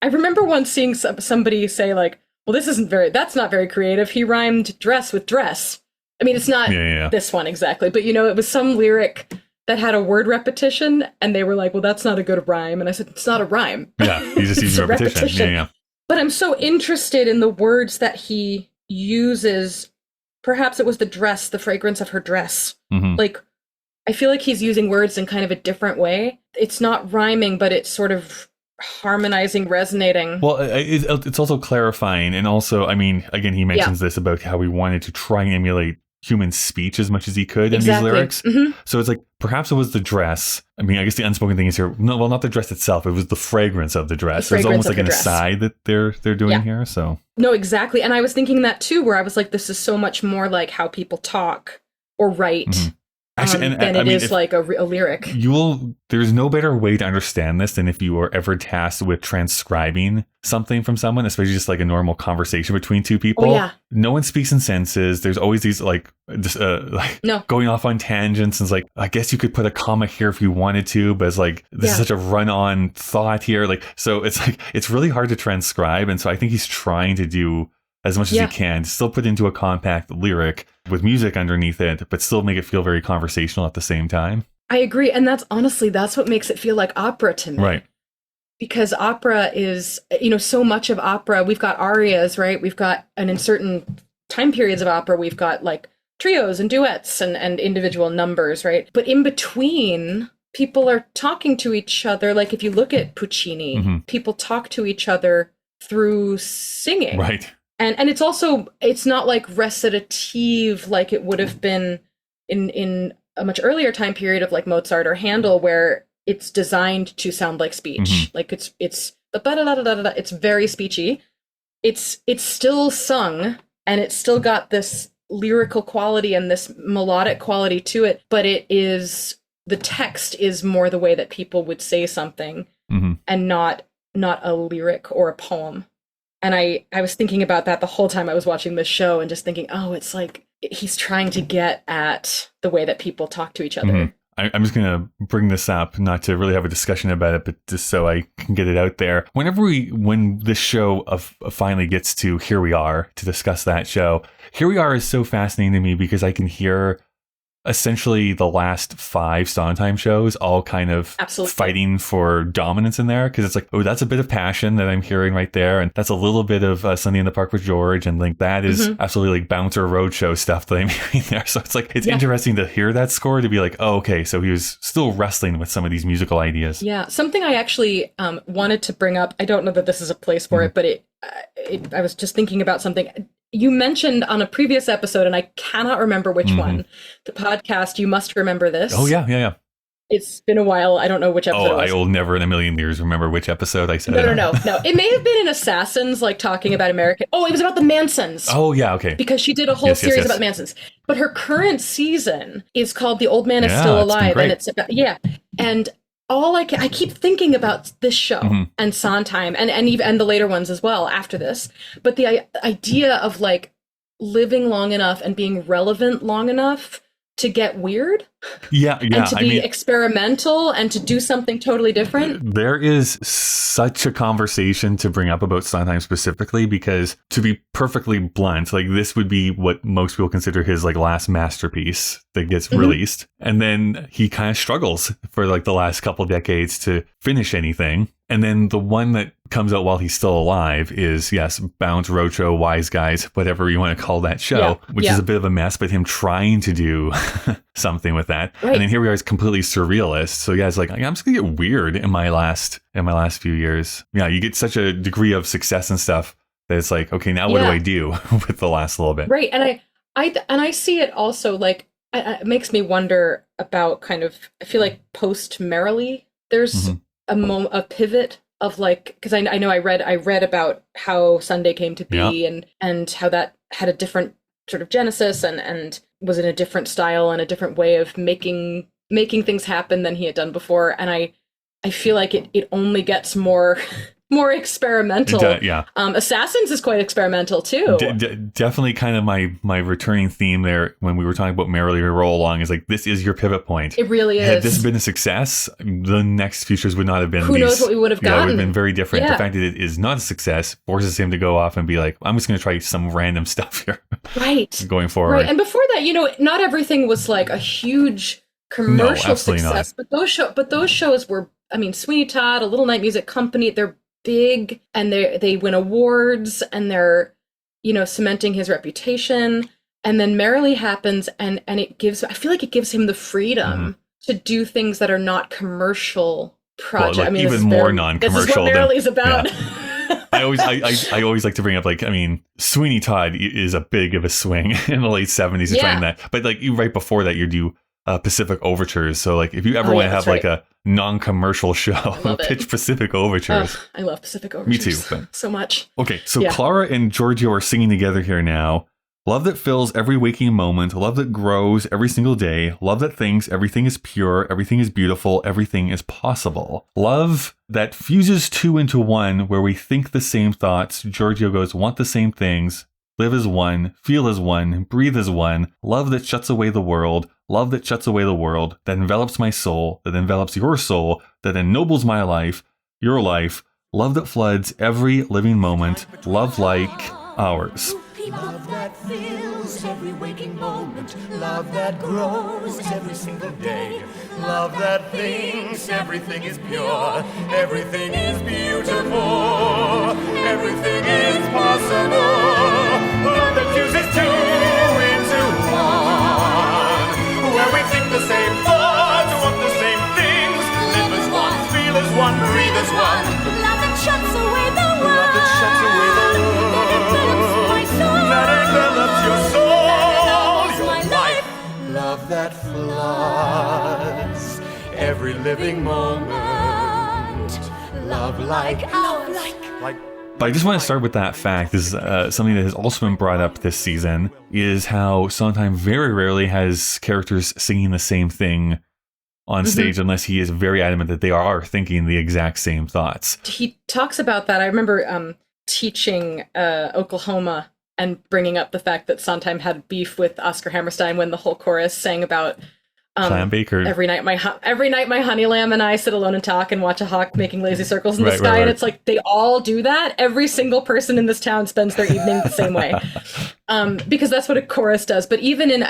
remember once seeing somebody say like, well, that's not very creative. He rhymed dress with dress. I mean, it's not this one exactly, but it was some lyric that had a word repetition, and they were like, well, that's not a good rhyme. And I said, it's not a rhyme. Yeah, he's just using repetition. Yeah. But I'm so interested in the words that he uses. Perhaps it was the dress, the fragrance of her dress. Like, I feel like he's using words in kind of a different way. It's not rhyming, but it's sort of harmonizing, resonating. Well, it's also clarifying. And also, I mean, again, he mentions this about how he wanted to try and emulate human speech as much as he could in these lyrics. So it's like, perhaps it was the dress. I mean, I guess the unspoken thing is here. No, well, not the dress itself. It was the fragrance of the dress. So it's almost like an aside that they're doing here. So no, exactly. And I was thinking that too, where I was like, this is so much more like how people talk or write. Actually, than it is like a lyric. There's no better way to understand this than if you were ever tasked with transcribing something from someone, especially just like a normal conversation between two people. Oh, yeah. No one speaks in sentences. There's always these like going off on tangents. And it's like, I guess you could put a comma here if you wanted to, but it's like, this is such a run-on thought here. Like, so it's like, it's really hard to transcribe. And so I think he's trying to do as much as he can to still put into a compact lyric with music underneath it, but still make it feel very conversational at the same time. I agree. And that's what makes it feel like opera to me. Right. Because opera is, so much of opera, we've got arias, right? We've got, and in certain time periods of opera, we've got like trios and duets and individual numbers, right? But in between, people are talking to each other. Like if you look at Puccini, people talk to each other through singing. Right. And it's not like recitative like it would have been in a much earlier time period of like Mozart or Handel, where it's designed to sound like speech. Like it's it's very speechy. It's still sung, and it's still got this lyrical quality and this melodic quality to it, but the text is more the way that people would say something, and not a lyric or a poem. And I was thinking about that the whole time I was watching this show, and just thinking, oh, it's like he's trying to get at the way that people talk to each other. I'm just going to bring this up, not to really have a discussion about it, but just so I can get it out there. When this show finally gets to Here We Are, to discuss that show, Here We Are is so fascinating to me because I can hear essentially the last 5 Sondheim shows all kind of fighting for dominance in there, because it's like, oh, that's a bit of passion that I'm hearing right there, and that's a little bit of Sunday in the Park with George, and like that is absolutely like Bouncer Roadshow stuff that I'm hearing there. So it's like, it's interesting to hear that score, to be like, oh, okay, so he was still wrestling with some of these musical ideas. Yeah, something I actually wanted to bring up, I don't know that this is a place for it, but I was just thinking about something you mentioned on a previous episode, and I cannot remember which one, the podcast You Must Remember This. Oh, yeah. It's been a while. I don't know which episode it was. I will never in a million years remember which episode I said. No. It may have been in Assassins, like talking about American. Oh, it was about the Mansons. Oh, yeah, okay. Because she did a whole series about the Mansons. But her current season is called The Old Man Is Still Alive. And it's about, and all I keep thinking about this show and Sondheim and the later ones as well after this. But the idea of like living long enough and being relevant long enough to get weird. And to be experimental and to do something totally different. There is such a conversation to bring up about Sondheim specifically, because to be perfectly blunt, like this would be what most people consider his like last masterpiece that gets released. And then he kind of struggles for like the last couple decades to finish anything. And then the one that comes out while he's still alive is, yes, Bounce, Roadshow, Wise Guys, whatever you want to call that show, which is a bit of a mess, but him trying to do something with that. Right. And then here we are, it's completely surrealist. So yeah, it's like, I'm just gonna get weird in my last few years. Yeah, you get such a degree of success and stuff that it's like, okay, now what do I do with the last little bit? Right. And I see it also like, it makes me wonder about kind of, I feel like post Merrily, there's a pivot of like, because I know I read about how Sunday came to be and how that had a different sort of genesis and was in a different style and a different way of making things happen than he had done before. And I feel like it only gets more experimental. Assassins is quite experimental too. Definitely kind of my returning theme there when we were talking about Merrily Roll Along is like, this is your pivot point. It really is. Had this been a success, the next features would not have been Who knows what we would have gotten. It would have been very different. The fact that it is not a success forces him to go off and be like, I'm just going to try some random stuff here. Right. Going forward. Right. And before that, not everything was like a huge commercial success. Not. But those shows were, I mean, Sweeney Todd, A Little Night Music Company, they're big and they win awards and they're cementing his reputation. And then Merrily happens and I feel like it gives him the freedom to do things that are not commercial projects. Well, like even more non-commercial. This is what Merrily's about. Yeah. I always like to bring up, like, I mean, Sweeney Todd is a big of a swing in the late 70s to trying that, but like right before that you do Pacific Overtures. So like if you ever want to have like a non-commercial show, pitch Pacific Overtures. I love Pacific Overtures. Me too. So much. Okay, so Clara and Giorgio are singing together here now. Love that fills every waking moment. Love that grows every single day. Love that thinks everything is pure, everything is beautiful, everything is possible. Love that fuses two into one, where we think the same thoughts. Giorgio goes, want the same things. Live as one, feel as one, breathe as one. Love that shuts away the world. Love that shuts away the world, that envelops my soul, that envelops your soul, that ennobles my life, your life. Love that floods every living moment. Love like ours. Love that fills every waking moment. Love that grows every single day. Love that thinks everything is pure. Everything is beautiful. Everything is possible. Love that fuses two into one. Where we think the same thoughts, want the same things. Live as one, feel as one, breathe as one. Love that shuts away the world. Love that shuts away the world. That envelops your soul, your life. Love that floods every living moment. Love like ours. But I just want to start with that fact. This is something that has also been brought up this season, is how Sondheim very rarely has characters singing the same thing on stage unless he is very adamant that they are thinking the exact same thoughts. He talks about that. I remember teaching Oklahoma and bringing up the fact that Sondheim had beef with Oscar Hammerstein when the whole chorus sang about Clam Baker. Every night my honey lamb and I sit alone and talk and watch a hawk making lazy circles in the sky. And it's like they all do that. Every single person in this town spends their evening the same way, because that's what a chorus does. But even in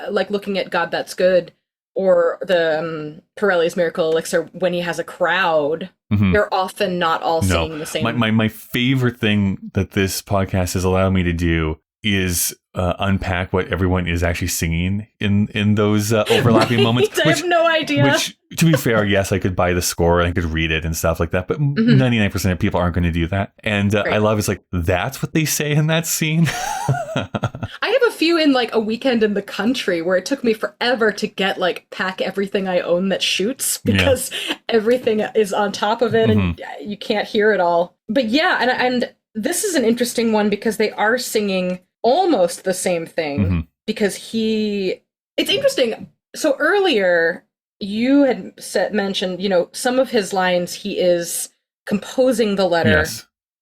like looking at God That's Good or the Pirelli's Miracle Elixir, when he has a crowd, they're often not all singing the same. My favorite thing that this podcast has allowed me to do is unpack what everyone is actually singing in those overlapping moments. I have no idea. Which, to be fair, yes, I could buy the score and I could read it and stuff like that, but 99% of people aren't going to do that. And I love it's like, that's what they say in that scene. I have a few in like A Weekend in the Country where it took me forever to get like pack everything I own that shoots, because everything is on top of it and you can't hear it all. But yeah, and this is an interesting one because they are singing almost the same thing, because it's interesting. So earlier you had mentioned, some of his lines, he is composing the letter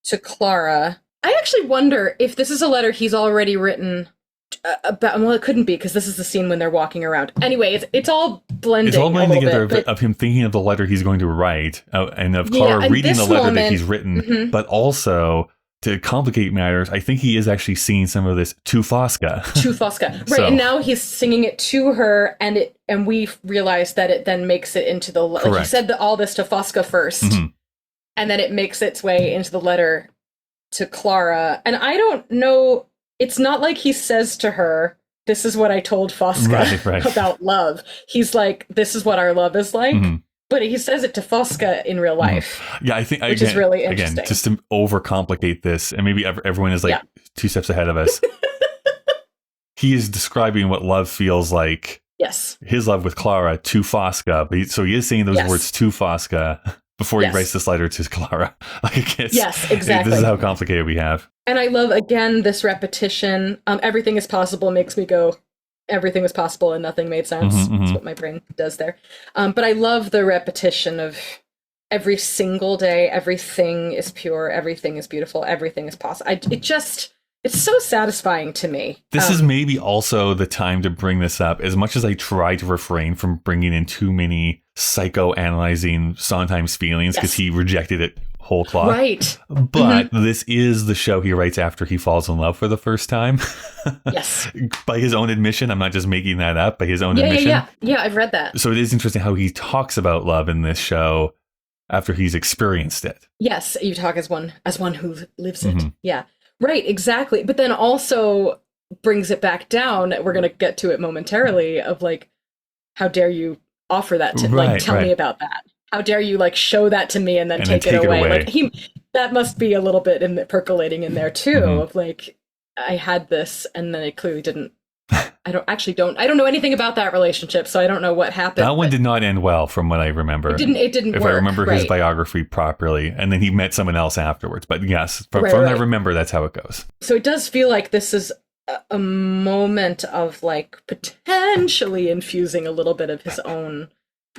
to Clara. I actually wonder if this is a letter he's already written about. Well, it couldn't be, because this is the scene when they're walking around. Anyway, it's all blending. It's all blending together of him thinking of the letter he's going to write, and of Clara reading the letter that he's written, but also, to complicate matters, I think he is actually singing some of this to Fosca. To Fosca, right? So, and now he's singing it to her, and we realize that it then makes it into the. Like he said all this to Fosca first, And then it makes its way into the letter to Clara. And I don't know, it's not like he says to her, this is what I told Fosca about love. He's like, this is what our love is like. Mm-hmm. But he says it to Fosca in real life. Mm-hmm. Yeah, I think, which is really interesting. Again, just to overcomplicate this, and maybe everyone is like 2 steps ahead of us. He is describing what love feels like. Yes. His love with Clara to Fosca. But so he is saying those words to Fosca before he writes this letter to Clara. Like yes, exactly. This is how complicated we have. And I love, again, this repetition. Everything is possible makes me go, everything was possible and nothing made sense. That's what my brain does there. But I love the repetition of every single day, everything is pure, everything is beautiful, everything is possible. It's so satisfying to me. This is maybe also the time to bring this up. As much as I try to refrain from bringing in too many psychoanalyzing Sondheim's feelings, because he rejected it whole cloth. Right. But this is the show he writes after he falls in love for the first time. Yes. By his own admission. I'm not just making that up. By his own admission. Yeah, I've read that. So it is interesting how he talks about love in this show after he's experienced it. Yes, you talk as one who lives it. Yeah. Right, exactly. But then also brings it back down. We're going to get to it momentarily of like, how dare you offer that to tell me about that? How dare you show that to me and then take it away? Like that must be a little bit percolating in there too of like, I had this and then it clearly didn't. I don't know anything about that relationship, so I don't know what happened. That one did not end well from what I remember. It didn't work. If I remember his biography properly, and then he met someone else afterwards. But yes, from what I remember, that's how it goes. So it does feel like this is a moment of like potentially infusing a little bit of his own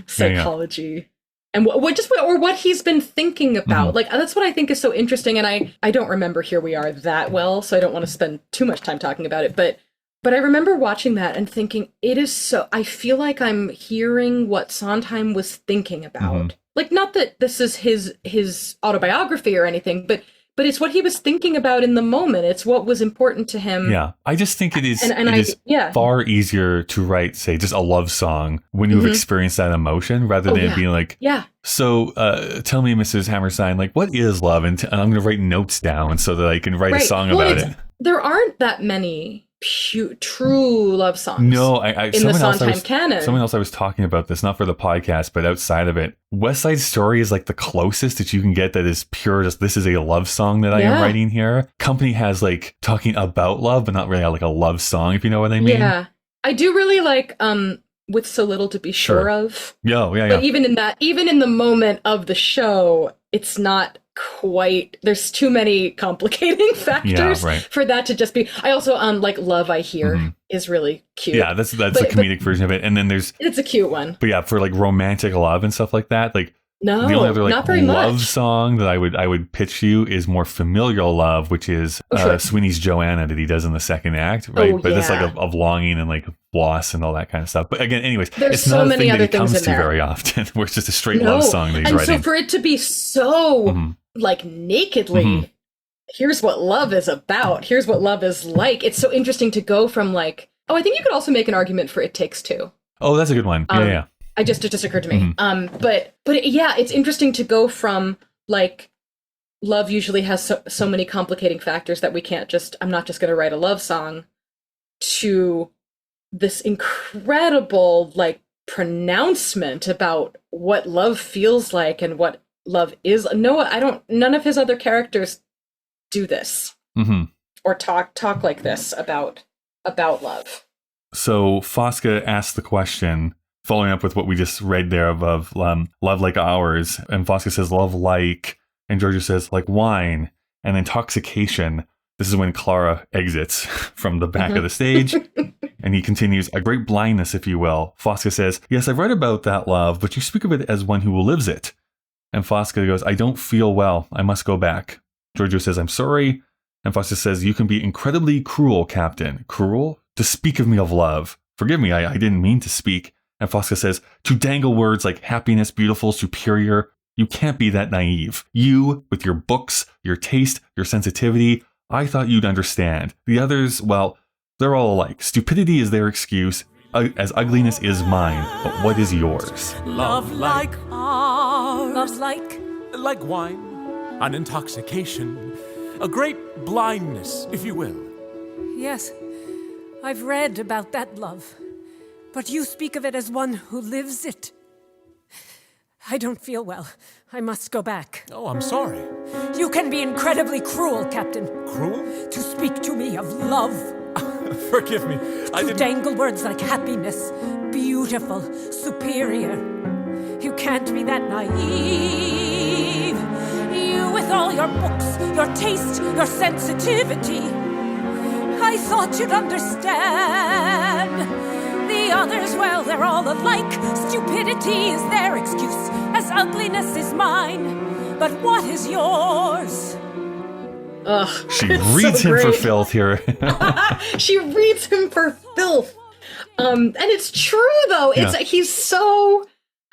psychology. And what he's been thinking about. Like, that's what I think is so interesting. And I don't remember Here We Are that well, so I don't want to spend too much time talking about it. But I remember watching that and thinking, it is so, I feel like I'm hearing what Sondheim was thinking about. Like, not that this is his autobiography or anything, but it's what he was thinking about in the moment. It's what was important to him. Yeah. I just think it is far easier to write, say, just a love song when you've experienced that emotion rather than being like, so tell me, Mrs. Hammerstein, like, what is love? And I'm going to write notes down so that I can write a song about it. There aren't that many true love songs. No, in the Sondheim canon. Someone else I was talking about this, not for the podcast, but outside of it. West Side Story is like the closest that you can get that is pure. Just this is a love song that I am writing here. Company has like talking about love, but not really like a love song, if you know what I mean. Yeah, I do really like With So Little to Be Sure Of. Yeah. But even in the moment of the show, it's not quite, there's too many complicating factors for that to just be. I also like Love I Hear is really cute. Yeah, that's the comedic version of it. And then it's a cute one. But yeah, for like romantic love and stuff like that, like the only other not very love much. song that I would pitch you is more familial love, which is Sweeney's Joanna that he does in the second act, right? But it's like of longing and like loss and all that kind of stuff. But again, anyways, there's it's so not a many thing other that he things comes in to there very often, where it's just a straight love song that he's writing. And so for it to be so like nakedly, here's what love is about. Here's what love is like. It's so interesting to go from like, I think you could also make an argument for It Takes Two. Oh, that's a good one. Yeah. It just occurred to me. But it's interesting to go from like love usually has so many complicating factors that I'm not just going to write a love song, to this incredible like pronouncement about what love feels like and what love is. No, none of his other characters do this or talk like this about love. So Fosca asked the question, following up with what we just read there of love like ours. And Fosca says, love like, and Giorgio says, like wine, and intoxication. This is when Clara exits from the back of the stage. And he continues, a great blindness, if you will. Fosca says, yes, I've read about that love, but you speak of it as one who lives it. And Fosca goes, I don't feel well. I must go back. Giorgio says, I'm sorry. And Fosca says, you can be incredibly cruel, Captain. Cruel? To speak of me of love. Forgive me, I didn't mean to speak. And Fosca says, to dangle words like happiness, beautiful, superior. You can't be that naive. You, with your books, your taste, your sensitivity, I thought you'd understand. The others, well, they're all alike. Stupidity is their excuse, as ugliness is mine. But what is yours? Love like ours. Love like like wine, an intoxication, a great blindness, if you will. Yes, I've read about that love, but you speak of it as one who lives it. I don't feel well. I must go back. Oh, I'm sorry. You can be incredibly cruel, Captain. Cruel? To speak to me of love. Forgive me. To dangle words like happiness, beautiful, superior. You can't be that naive. You with all your books, your taste, your sensitivity. I thought you'd understand. The others, well, they're all alike. Stupidity is their excuse, as ugliness is mine. But what is yours? Ugh, she reads so him for great. filth here. She reads him for filth. And it's true, though. He's so...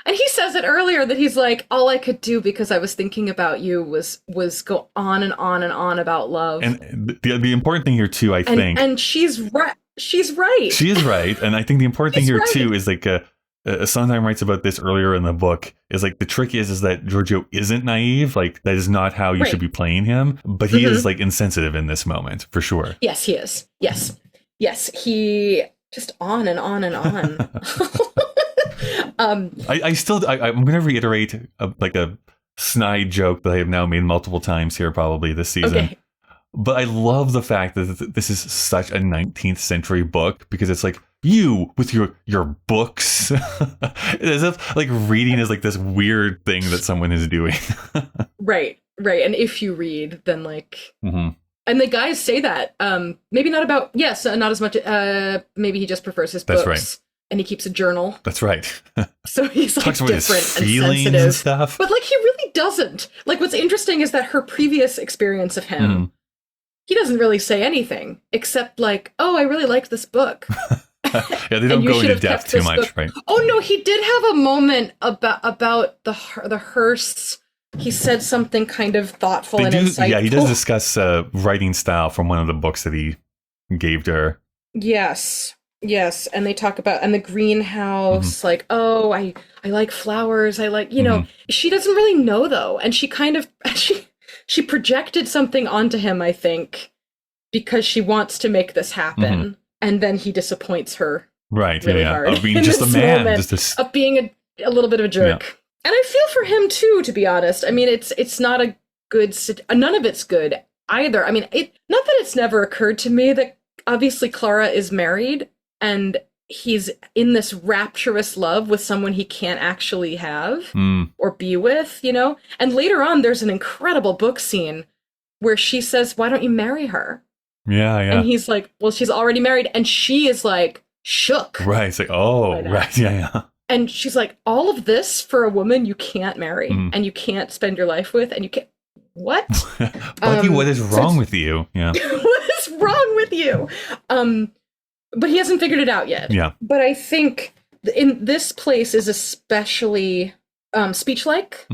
And he says it earlier that he's like, all I could do because I was thinking about you was go on and on and on about love. And the important thing here, too, I think... And she's right. She's right. She is right. And I think the important thing here, too, is like... Sondheim writes about this earlier in the book, is like the trick is that Giorgio isn't naive. Like, that is not how you should be playing him. But he is like insensitive in this moment, for sure. Yes, he is. Yes. He just on and on and on. I'm going to reiterate a snide joke that I have now made multiple times here, probably this season. Okay. But I love the fact that this is such a 19th century book, because it's like, you with your books, as if like reading is like this weird thing that someone is doing. Right. And if you read, then like, and the guys say that, maybe not about, not as much, maybe he just prefers his books. That's right. And he keeps a journal. That's right. So he's like talks about different his and feelings sensitive. and stuff. But like he really doesn't. Like what's interesting is that her previous experience of him, he doesn't really say anything except like, oh, I really liked this book. Yeah, they don't go into depth too much, book. right? Oh no, he did have a moment about the Hearsts. He said something kind of thoughtful and insightful. Yeah, he does discuss writing style from one of the books that he gave to her. Yes, and they talk about and the greenhouse. Like, oh, I like flowers. I like, you know. She doesn't really know though, and she kind of she projected something onto him, I think, because she wants to make this happen. And then he disappoints her. Right, really hard of being just a man. Of being a little bit of a jerk. Yeah. And I feel for him too, to be honest. I mean, it's not a good... None of it's good either. I mean, not that it's never occurred to me that obviously Clara is married and he's in this rapturous love with someone he can't actually have or be with, you know? And later on, there's an incredible book scene where she says, why don't you marry her? Yeah. And he's like, well, she's already married. And she is like shook. Right. It's like, oh, right. Yeah. And she's like, all of this for a woman you can't marry and you can't spend your life with and you can't. What? Bucky, what is wrong with you? Yeah. What is wrong with you? But he hasn't figured it out yet. Yeah. But I think in this place is especially speech-like.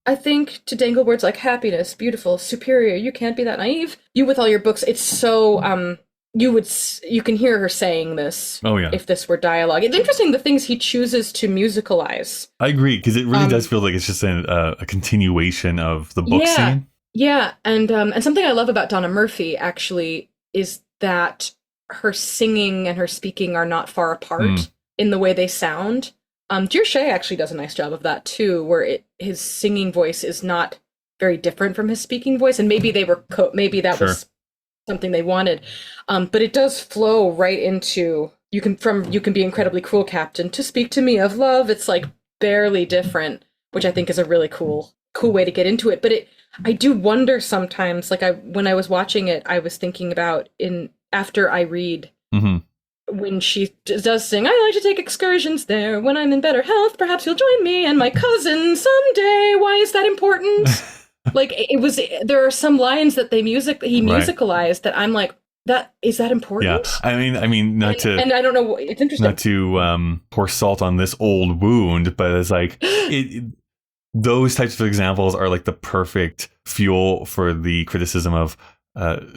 I think to dangle words like happiness, beautiful, superior, you can't be that naive. You with all your books, it's so you can hear her saying this. Oh yeah. If this were dialogue, it's interesting the things he chooses to musicalize. I agree, because it really does feel like it's just a continuation of the book scene. Yeah, and something I love about Donna Murphy actually is that her singing and her speaking are not far apart in the way they sound. Dear Shay actually does a nice job of that too, where his singing voice is not very different from his speaking voice, and maybe they were maybe that was something they wanted, but it does flow right into you can be incredibly cruel, Captain, to speak to me of love. It's like barely different, which I think is a really cool way to get into it. But I do wonder sometimes, like when I was watching it, I was thinking about after I read. When she does sing, I like to take excursions there. When I'm in better health, perhaps you'll join me and my cousin someday. Why is that important? Like there are some lines that he musicalized that I'm like, is that important? Yeah, I mean, not to, and I don't know. It's interesting not to pour salt on this old wound, but it's like those types of examples are like the perfect fuel for the criticism of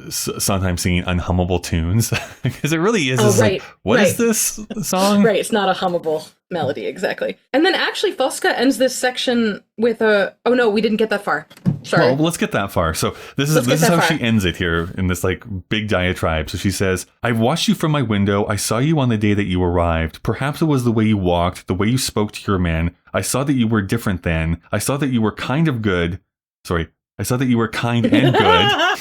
Sondheim singing unhummable tunes, because it really is. Oh, right, like, what is this song? Right, it's not a hummable. melody, exactly. And then actually Fosca ends this section with a... Oh no, we didn't get that far. Sorry. Well, let's get that far. So this is how she ends it here in this like big diatribe. So she says, "I've watched you from my window. I saw you on the day that you arrived. Perhaps it was the way you walked, the way you spoke to your man. I saw that you were different then. I saw that you were kind of good. Sorry. I saw that you were kind and good.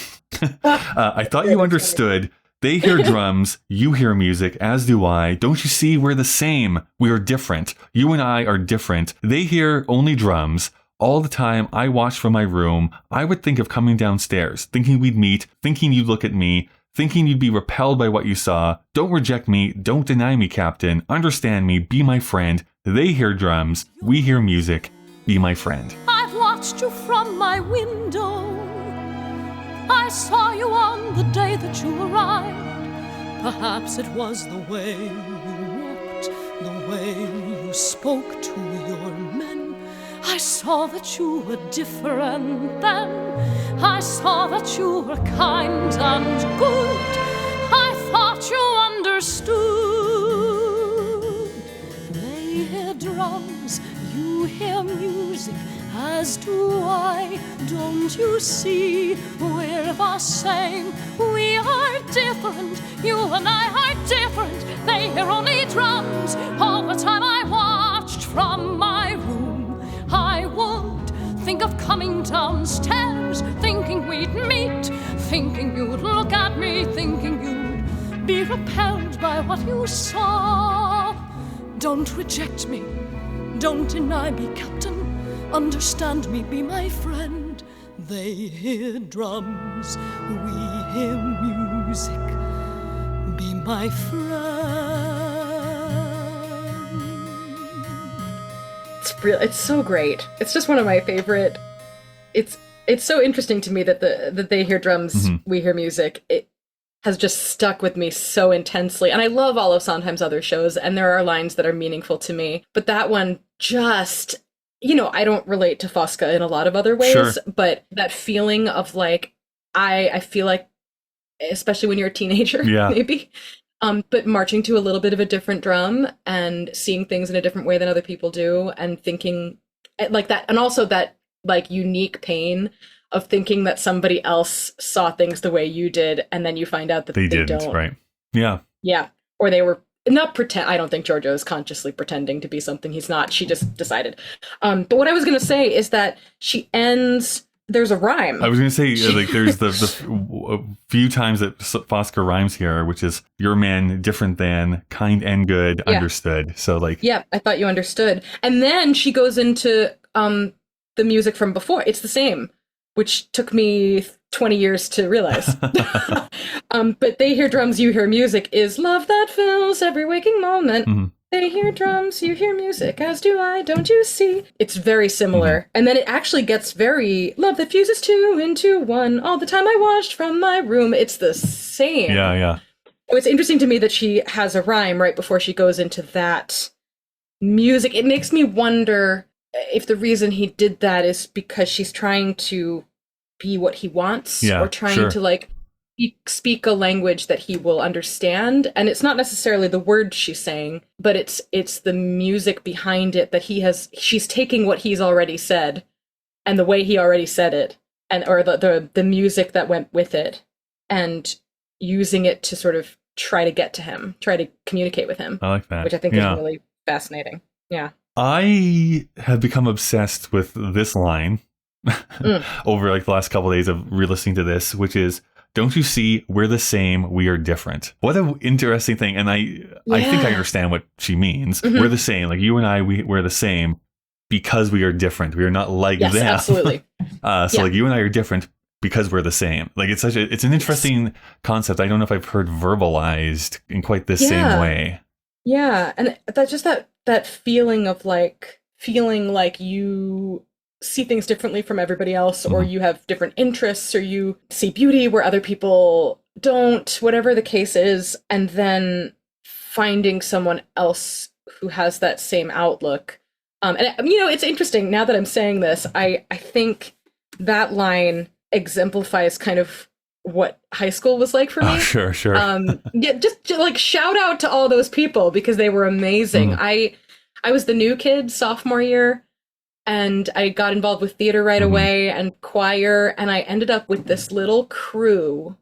I thought you understood. They hear drums, you hear music, as do I. Don't you see? We're the same. We are different. You and I are different. They hear only drums. All the time I watched from my room, I would think of coming downstairs, thinking we'd meet, thinking you'd look at me, thinking you'd be repelled by what you saw. Don't reject me. Don't deny me, Captain. Understand me. Be my friend. They hear drums. We hear music. Be my friend." I've watched you from my window. I saw you on the day that you arrived. Perhaps it was the way you walked, the way you spoke to your men. I saw that you were different then. I saw that you were kind and good. I thought you understood. They hear drums, you hear music, as do I. Don't you see? We're the same. We are different. You and I are different. They hear only drums. All the time I watched from my room, I would think of coming downstairs, thinking we'd meet, thinking you'd look at me, thinking you'd be repelled by what you saw. Don't reject me. Don't deny me, Captain. Understand me, be my friend. They hear drums, we hear music. Be my friend. It's so great. It's just one of my favorite. It's so interesting to me that that they hear drums, we hear music. It has just stuck with me so intensely. And I love all of Sondheim's other shows, and there are lines that are meaningful to me. But that one just... I don't relate to Fosca in a lot of other ways, but that feeling of like, I feel like, especially when you're a teenager, maybe, but marching to a little bit of a different drum and seeing things in a different way than other people do, and thinking like that. And also that like unique pain of thinking that somebody else saw things the way you did, and then you find out that they didn't, don't. right? Yeah. Yeah. Or they were not pretend. I don't think Giorgio is consciously pretending to be something he's not. She just decided. But what I was going to say is that she ends. There's a rhyme. I was going to say like there's the few times that Fosca rhymes here, which is your man different than, kind and good, understood. So like I thought you understood. And then she goes into the music from before. It's the same, which took me 20 years to realize. But they hear drums, you hear music is love that fills every waking moment. They hear drums, you hear music, as do I, don't you see? It's very similar. And then it actually gets very love that fuses two into one. All the time I watched from my room. It's the same. Yeah. It's interesting to me that she has a rhyme right before she goes into that music. It makes me wonder if the reason he did that is because she's trying to be what he wants, or trying to like speak a language that he will understand. And it's not necessarily the words she's saying, but it's the music behind it that she's taking what he's already said and the way he already said it, and or the music that went with it, and using it to sort of try to get to him, try to communicate with him. I like that. Which I think is really fascinating. Yeah. I have become obsessed with this line over like the last couple of days of re-listening to this, which is, don't you see, we're the same, we are different. What an interesting thing. And I think I understand what she means. We're the same. Like you and I, we're the same because we are different. We are not like them. Absolutely. Like you and I are different because we're the same. Like it's an interesting concept. I don't know if I've heard verbalized in quite this same way. Yeah. And that's just that feeling of like feeling like you see things differently from everybody else, or you have different interests, or you see beauty where other people don't, whatever the case is, and then finding someone else who has that same outlook. And it's interesting now that I'm saying this, I think that line exemplifies kind of what high school was like for me. Sure. Just like shout out to all those people because they were amazing. I was the new kid sophomore year, and I got involved with theater right away and choir, and I ended up with this little crew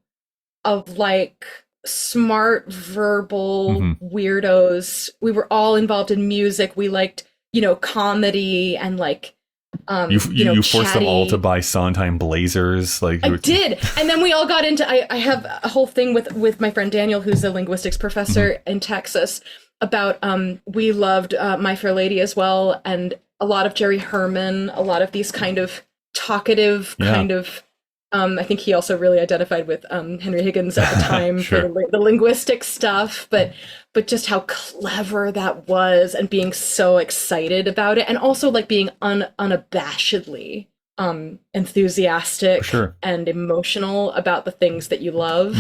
of like smart verbal weirdos. We were all involved in music. We liked, comedy and like you forced them all to buy Sondheim blazers. Like I did. And then we all got into, I have a whole thing with my friend Daniel, who's a linguistics professor in Texas, about we loved My Fair Lady as well, and a lot of Jerry Herman, a lot of these kind of talkative kind of I think he also really identified with Henry Higgins at the time for the linguistic stuff, but just how clever that was, and being so excited about it, and also like being unabashedly enthusiastic and emotional about the things that you love,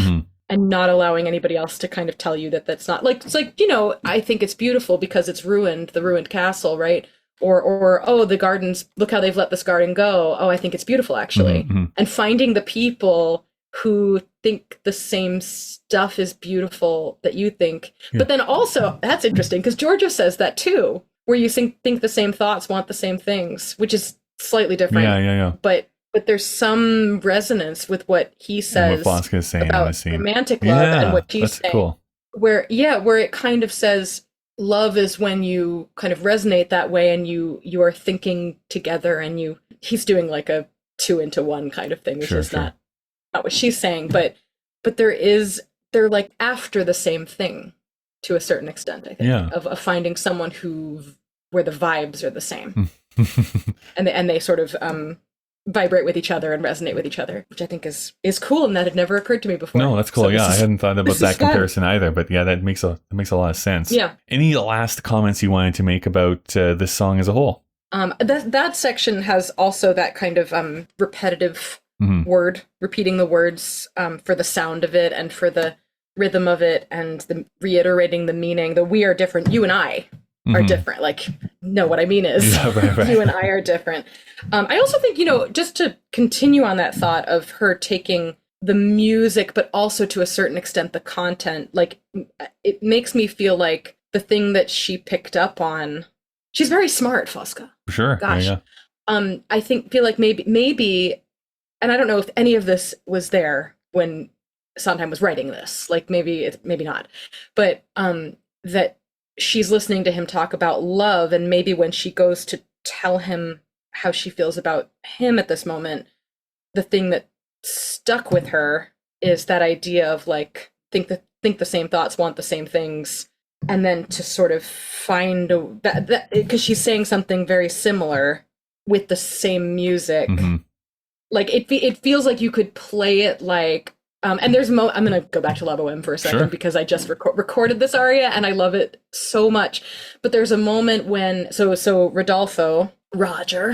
and not allowing anybody else to kind of tell you that that's not like, it's like, I think it's beautiful because it's ruined, the ruined castle, right? Or oh, the gardens, look how they've let this garden go. Oh, I think it's beautiful, actually. And finding the people who think the same stuff is beautiful that you think. But then also, that's interesting, because Giorgio says that too, where you think the same thoughts, want the same things, which is slightly different. Yeah. But there's some resonance with what he says about romantic love and what she's saying. Cool. Where it kind of says, love is when you kind of resonate that way, and you are thinking together, and he's doing like a 2 into 1 kind of thing, which is not what she's saying, but they're like after the same thing to a certain extent, I think, of finding someone where the vibes are the same, and they sort of vibrate with each other and resonate with each other, which I think is cool, and that had never occurred to me before. No, that's cool. So I hadn't thought about that comparison either, but yeah, that makes a lot of sense. Yeah. Any last comments you wanted to make about this song as a whole? That section has also that kind of repetitive word, repeating the words for the sound of it and for the rhythm of it, and the reiterating the meaning. The we are different, you and I are different. Like, no, what I mean is you and I are different. I also think, just to continue on that thought of her taking the music, but also to a certain extent the content, like, it makes me feel like the thing that she picked up on, she's very smart, Fosca. Sure. Gosh. Yeah. I feel like maybe, and I don't know if any of this was there when Sondheim was writing this, like maybe not, but that she's listening to him talk about love, and maybe when she goes to tell him how she feels about him at this moment, the thing that stuck with her is that idea of like, think the same thoughts, want the same things, and then to sort of find that because she's saying something very similar with the same music. Like it feels like you could play it like and there's I'm gonna go back to La Boheme for a second, because I just recorded this aria and I love it so much. But there's a moment when so Rodolfo Roger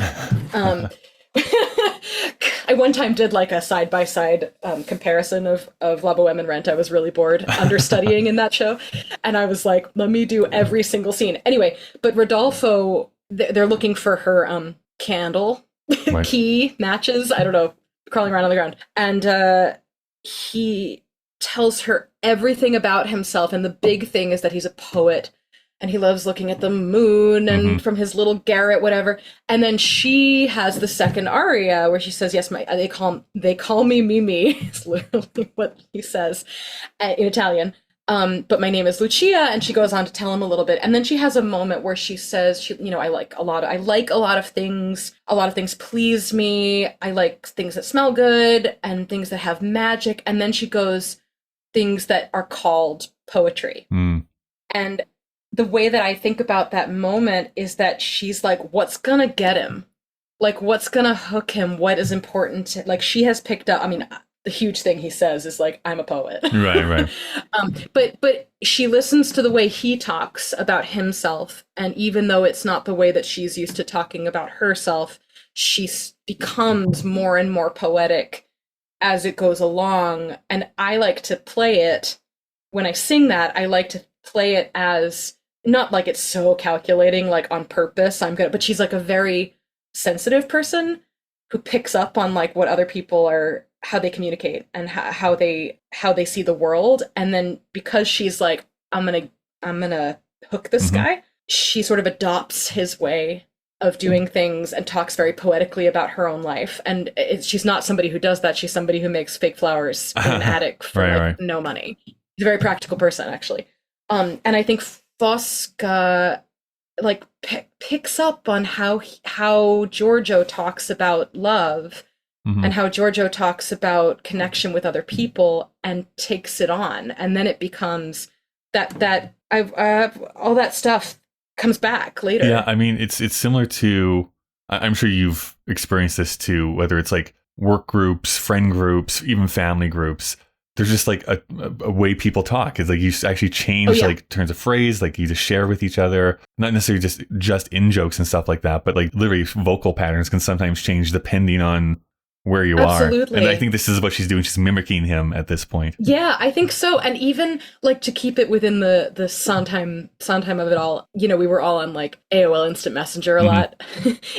I one time did like a side-by-side comparison of La Boheme and Rent. I was really bored understudying in that show, and I was like, let me do every single scene anyway. But Rodolfo, they're looking for her candle key, matches, I don't know, crawling around on the ground, and he tells her everything about himself, and the big thing is that he's a poet and he loves looking at the moon and from his little garret, whatever. And then she has the second aria where she says, yes, they call me Mimi. It's literally what he says in Italian. But my name is Lucia, and she goes on to tell him a little bit. And then she has a moment where she says, I like a lot of things. A lot of things please me. I like things that smell good and things that have magic. And then she goes, things that are called poetry. And the way that I think about that moment is that she's like, what's gonna get him? Like, what's gonna hook him? What is important? Like, she has picked up, the huge thing he says is like, I'm a poet. Right. But she listens to the way he talks about himself. And even though it's not the way that she's used to talking about herself, she becomes more and more poetic as it goes along. And I like to play it, when I sing that, I like to play it as, not like it's so calculating, like on purpose, but she's like a very sensitive person who picks up on like what other people are, how they communicate and how they see the world. And then because she's like, I'm gonna hook this guy, she sort of adopts his way of doing things and talks very poetically about her own life. And she's not somebody who does that. She's somebody who makes fake flowers in an attic for no money. She's a very practical person, actually. And I think Fosca like picks up on how Giorgio talks about love and how Giorgio talks about connection with other people and takes it on. And then it becomes that all that stuff comes back later. Yeah, I mean, it's similar to, I'm sure you've experienced this too, whether it's like work groups, friend groups, even family groups. There's just like a way people talk. It's like you actually change like turns of phrase, like you just share with each other, not necessarily just in jokes and stuff like that, but like literally vocal patterns can sometimes change depending on where you are. And I think this is what she's doing. She's mimicking him at this point. Yeah, I think so. And even like to keep it within the Sondheim of it all, you know, we were all on like AOL Instant Messenger a lot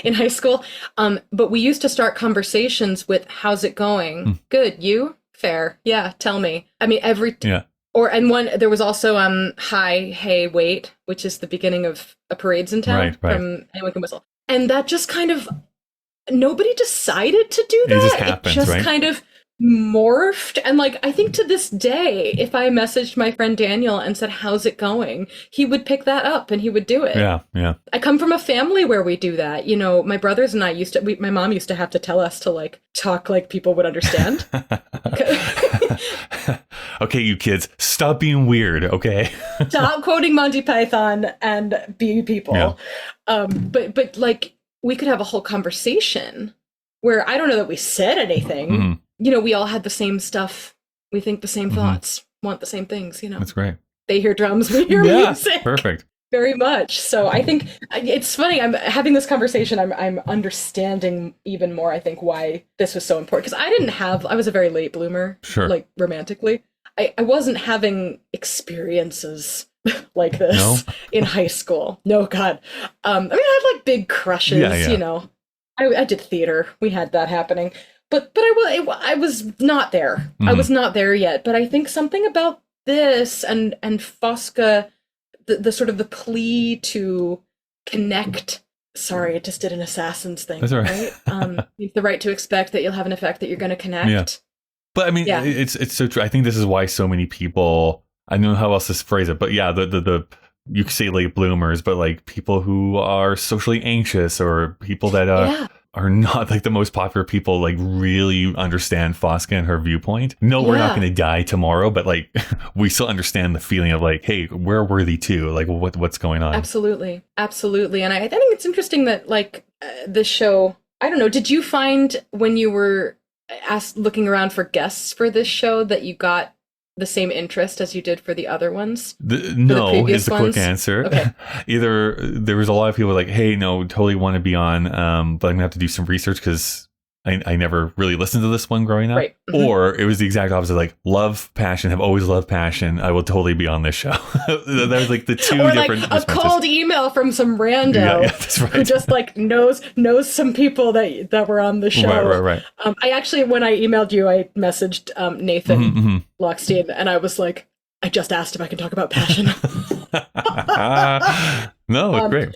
in high school. But we used to start conversations with, how's it going? Good. You? Fair. Yeah. Tell me. I mean, there was also hi, hey, wait, which is the beginning of A Parade's in Town from Anyone Can Whistle. And that just kind of, nobody decided to do that. It just kind of morphed. And like, I think to this day, if I messaged my friend Daniel and said, how's it going? He would pick that up and he would do it. Yeah. Yeah. I come from a family where we do that. You know, my brothers and I my mom used to have to tell us to like talk like people would understand. Okay, you kids, stop being weird. Okay. Stop quoting Monty Python and be people. Yeah. But like, we could have a whole conversation where I don't know that we said anything. You know, we all had the same stuff. We think the same thoughts, want the same things, you know. That's great. They hear drums, we hear music. Perfect. Very much. So I think it's funny. I'm having this conversation. I'm understanding even more, I think, why this was so important. Because I was a very late bloomer, like romantically. I wasn't having experiences like this in high school. No, God. I mean, I had like big crushes, you know. I did theater. We had that happening. But I was not there. I was not there yet. But I think something about this and Fosca, the sort of the plea to connect. Sorry, it just did an Assassin's thing. That's all right. The right to expect that you'll have an effect that you're going to connect. Yeah. But I mean, it's so true. I think this is why so many people, I don't know how else to phrase it, but yeah, the you could say late bloomers, but like people who are socially anxious or people that are not like the most popular people, like really understand Fosca and her viewpoint. No, we're not going to die tomorrow, but like we still understand the feeling of like, hey, we're worthy too. Like what's going on? Absolutely. And I think it's interesting that like this show, I don't know, did you find when you were looking around for guests for this show that you got the same interest as you did for the other ones? No is the quick answer. Okay. Either there was a lot of people like, hey, no, totally want to be on, but I'm gonna have to do some research because I never really listened to this one growing up. Right. Or it was the exact opposite, like love passion, have always loved passion, I will totally be on this show. That was like the two different responses. A cold email from some rando that's right. Who just like knows some people that were on the show. Right. I actually, when I emailed you, I messaged Nathan Lockstein, and I was like, I just asked if I can talk about passion. No, it's great.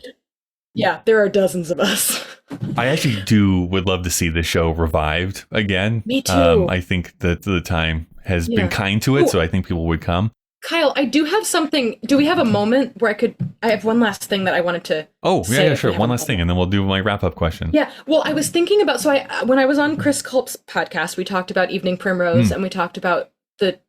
Yeah, there are dozens of us. I actually would love to see the show revived again. Me too. I think that the time has been kind to it, so I think people would come. Kyle, I do have something. Do we have a moment where I have one last thing that I wanted to say? Yeah, sure. One last thing, and then we'll do my wrap-up question. Yeah, well, I was thinking about, when I was on Chris Culp's podcast, we talked about Evening Primrose, and we talked about the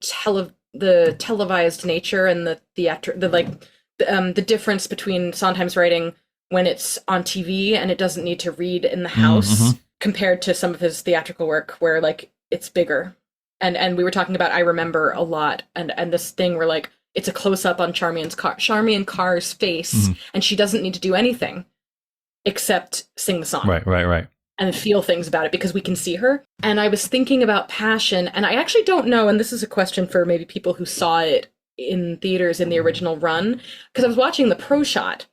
televised nature and the difference between Sondheim's writing when it's on TV and it doesn't need to read in the house compared to some of his theatrical work where like it's bigger. And we were talking about I Remember a lot and this thing where like it's a close up on Charmian Carr's face and she doesn't need to do anything except sing the song. Right. And feel things about it because we can see her. And I was thinking about passion, and I actually don't know, and this is a question for maybe people who saw it in theaters in the original run, because I was watching the pro shot.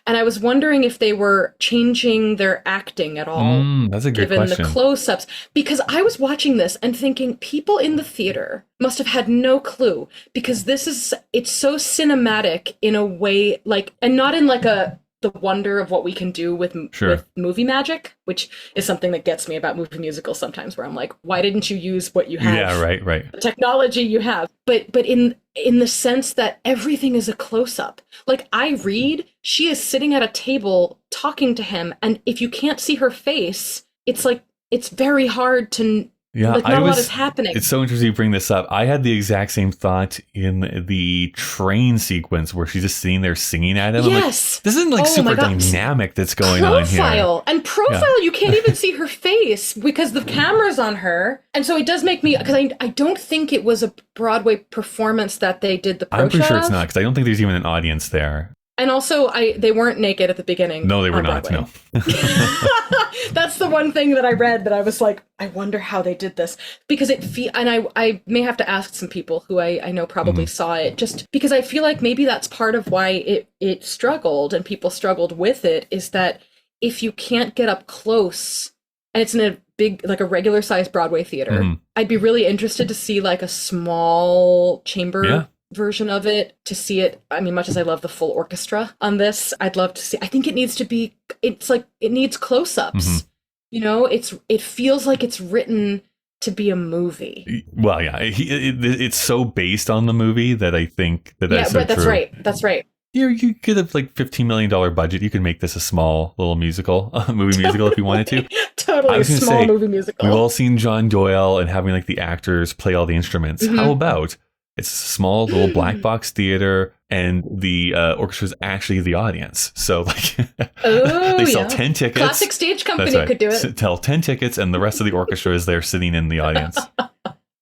And I was wondering if they were changing their acting at all. That's a good given question. the close-ups. Because I was watching this and thinking people in the theater must have had no clue, because it's so cinematic in a way, like, and not in like the wonder of what we can do with movie magic, which is something that gets me about movie musicals sometimes, where I'm like, why didn't you use what you have? Yeah, right. The technology you have. But in the sense that everything is a close-up. Like, I read, she is sitting at a table talking to him, and if you can't see her face, it's like, it's very hard to... Yeah, like, not a lot is happening. It's so interesting you bring this up. I had the exact same thought in the train sequence where she's just sitting there singing at him. Yes. I'm like, this isn't like super dynamic that's going on here. Profile, you can't even see her face because the camera's on her. And so it does make me, because I don't think it was a Broadway performance that they did the pro I'm pretty sure it's of. not, because I don't think there's even an audience there. And also, they weren't naked at the beginning. No, they were not. Broadway. No. That's the one thing that I read that I was like, I wonder how they did this. Because and I may have to ask some people who I know probably saw it, just because I feel like maybe that's part of why it struggled and people struggled with it, is that if you can't get up close, and it's in a big, like a regular sized Broadway theater, I'd be really interested to see like a small chamber version of it, to see it. I mean, much as I love the full orchestra on this, I'd love to see. I think it needs to be, it's like, it needs close-ups. You know, it feels like it's written to be a movie. Well, yeah, it's so based on the movie that I think that's so but that's true. right. That's right. You could have like $15 million budget. You could make this a small little musical, movie musical if you wanted to. Totally, a small movie musical. We've all seen John Doyle and having like the actors play all the instruments. How about it's a small little black box theater, and the orchestra is actually the audience. So like they sell 10 tickets. Classic Stage Company could do it. Tell 10 tickets, and the rest of the orchestra is there sitting in the audience.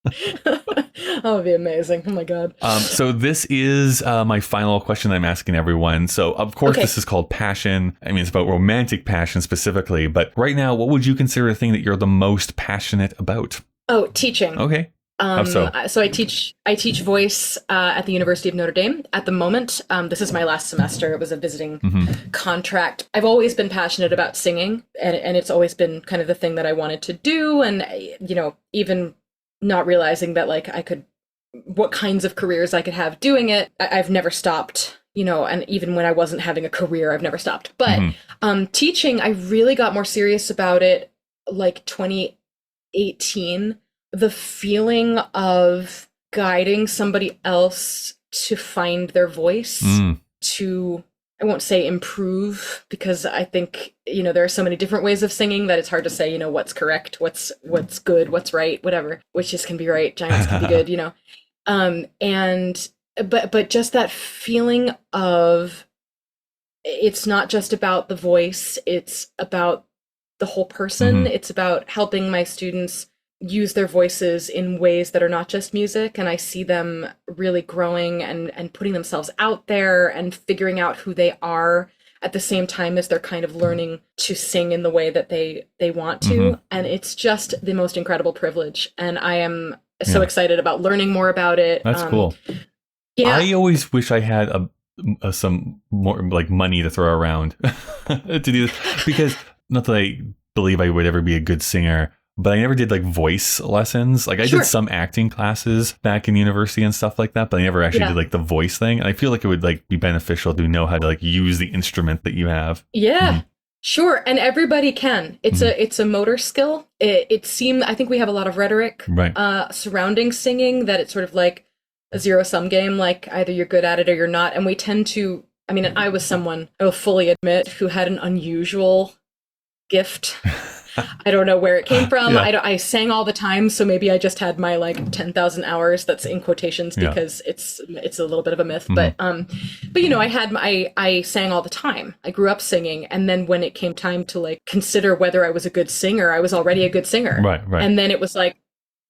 That would be amazing. Oh my God. So this is my final question I'm asking everyone. So of course this is called passion. I mean, it's about romantic passion specifically, but right now, what would you consider the thing that you're the most passionate about? Oh, teaching. Okay. So I teach voice at the University of Notre Dame at the moment. This is my last semester. It was a visiting contract. I've always been passionate about singing, and it's always been kind of the thing that I wanted to do. And, you know, even not realizing that like what kinds of careers I could have doing it, I've never stopped, you know, and even when I wasn't having a career, I've never stopped. But teaching, I really got more serious about it like 2018. The feeling of guiding somebody else to find their voice, to, I won't say improve, because I think, you know, there are so many different ways of singing that it's hard to say, you know, what's correct, what's good, what's right, whatever. Witches can be right, giants can be good, you know. But just that feeling of, it's not just about the voice, it's about the whole person. It's about helping my students use their voices in ways that are not just music, and I see them really growing and putting themselves out there and figuring out who they are at the same time as they're kind of learning to sing in the way that they want to. And it's just the most incredible privilege, and I am so excited about learning more about it. That's cool. I always wish I had some more like money to throw around to do this, because not that I believe I would ever be a good singer, but I never did like voice lessons. Like I did some acting classes back in university and stuff like that, but I never actually did like the voice thing. And I feel like it would like be beneficial to know how to like use the instrument that you have. Yeah, sure. And everybody can. It's a motor skill. It seemed, I think we have a lot of rhetoric surrounding singing, that it's sort of like a zero-sum game, like either you're good at it or you're not. And we tend to, I mean, I was someone, I will fully admit, who had an unusual gift. I don't know where it came from. I sang all the time, so maybe I just had my like 10,000 hours. That's in quotations because it's a little bit of a myth. But you know, I sang all the time. I grew up singing, and then when it came time to like consider whether I was a good singer, I was already a good singer. Right. And then it was like,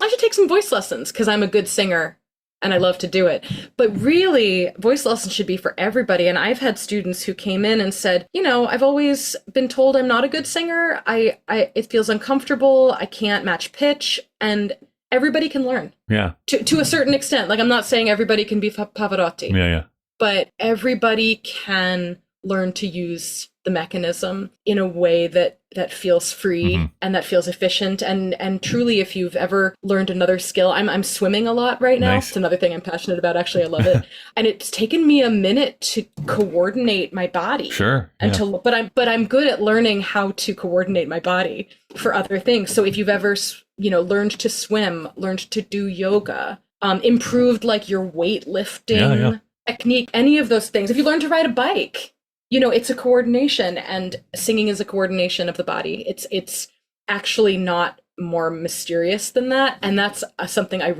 I should take some voice lessons because I'm a good singer and I love to do it. But really, voice lessons should be for everybody. And I've had students who came in and said, you know, I've always been told I'm not a good singer. It feels uncomfortable. I can't match pitch. And everybody can learn. Yeah. To a certain extent. Like, I'm not saying everybody can be Pavarotti. But everybody can learn to use the mechanism in a way that feels free and that feels efficient. And truly, if you've ever learned another skill, I'm swimming a lot right now. Nice. It's another thing I'm passionate about. Actually, I love it. And it's taken me a minute to coordinate my body. Sure. And but I'm good at learning how to coordinate my body for other things. So if you've ever, learned to swim, learned to do yoga, improved like your weightlifting technique, any of those things, if you learn to ride a bike, it's a coordination, and singing is a coordination of the body. It's actually not more mysterious than that. And that's something I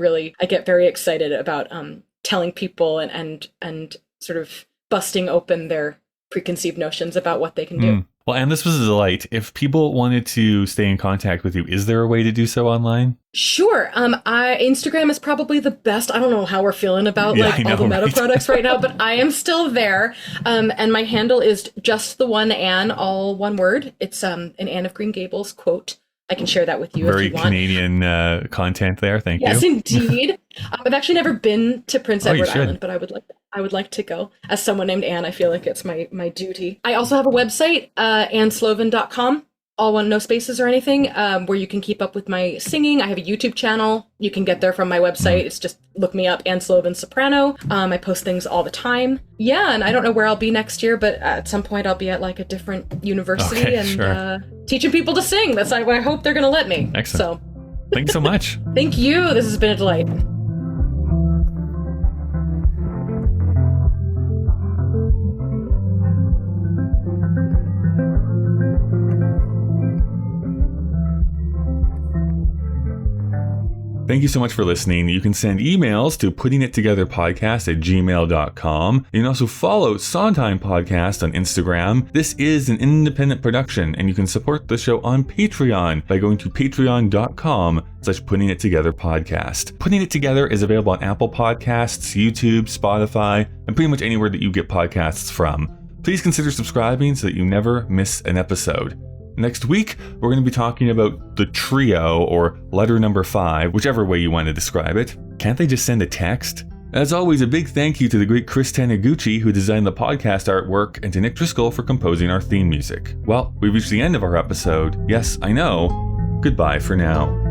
get very excited about, telling people and sort of busting open their preconceived notions about what they can do. Well, and this was a delight. If people wanted to stay in contact with you, is there a way to do so online? Sure. Instagram is probably the best. I don't know how we're feeling about all the meta products right now, but I am still there. And my handle is just the one Anne, all one word. It's an Anne of Green Gables quote. I can share that with you if you want. Very Canadian content there. Thank you. Yes, indeed. I've actually never been to Prince Edward Island, but I would like to go. As someone named Anne, I feel like it's my duty. I also have a website, anneslovin.com. All one, no spaces or anything, where you can keep up with my singing. I have a YouTube channel. You can get there from my website. It's just look me up, Anne Slovin Soprano. I post things all the time. Yeah, and I don't know where I'll be next year, but at some point I'll be at like a different university teaching people to sing. That's what I hope they're going to let me. Excellent. So, thanks so much. Thank you. This has been a delight. Thank you so much for listening. You can send emails to puttingittogetherpodcast@gmail.com. You can also follow Sondheim Podcast on Instagram. This is an independent production, and you can support the show on Patreon by going to patreon.com/puttingittogetherpodcast. Putting It Together is available on Apple Podcasts, YouTube, Spotify, and pretty much anywhere that you get podcasts from. Please consider subscribing so that you never miss an episode. Next week, we're going to be talking about the trio, or letter number 5, whichever way you want to describe it. Can't they just send a text? As always, a big thank you to the great Chris Taniguchi, who designed the podcast artwork, and to Nick Driscoll for composing our theme music. Well, we've reached the end of our episode. Yes, I know. Goodbye for now.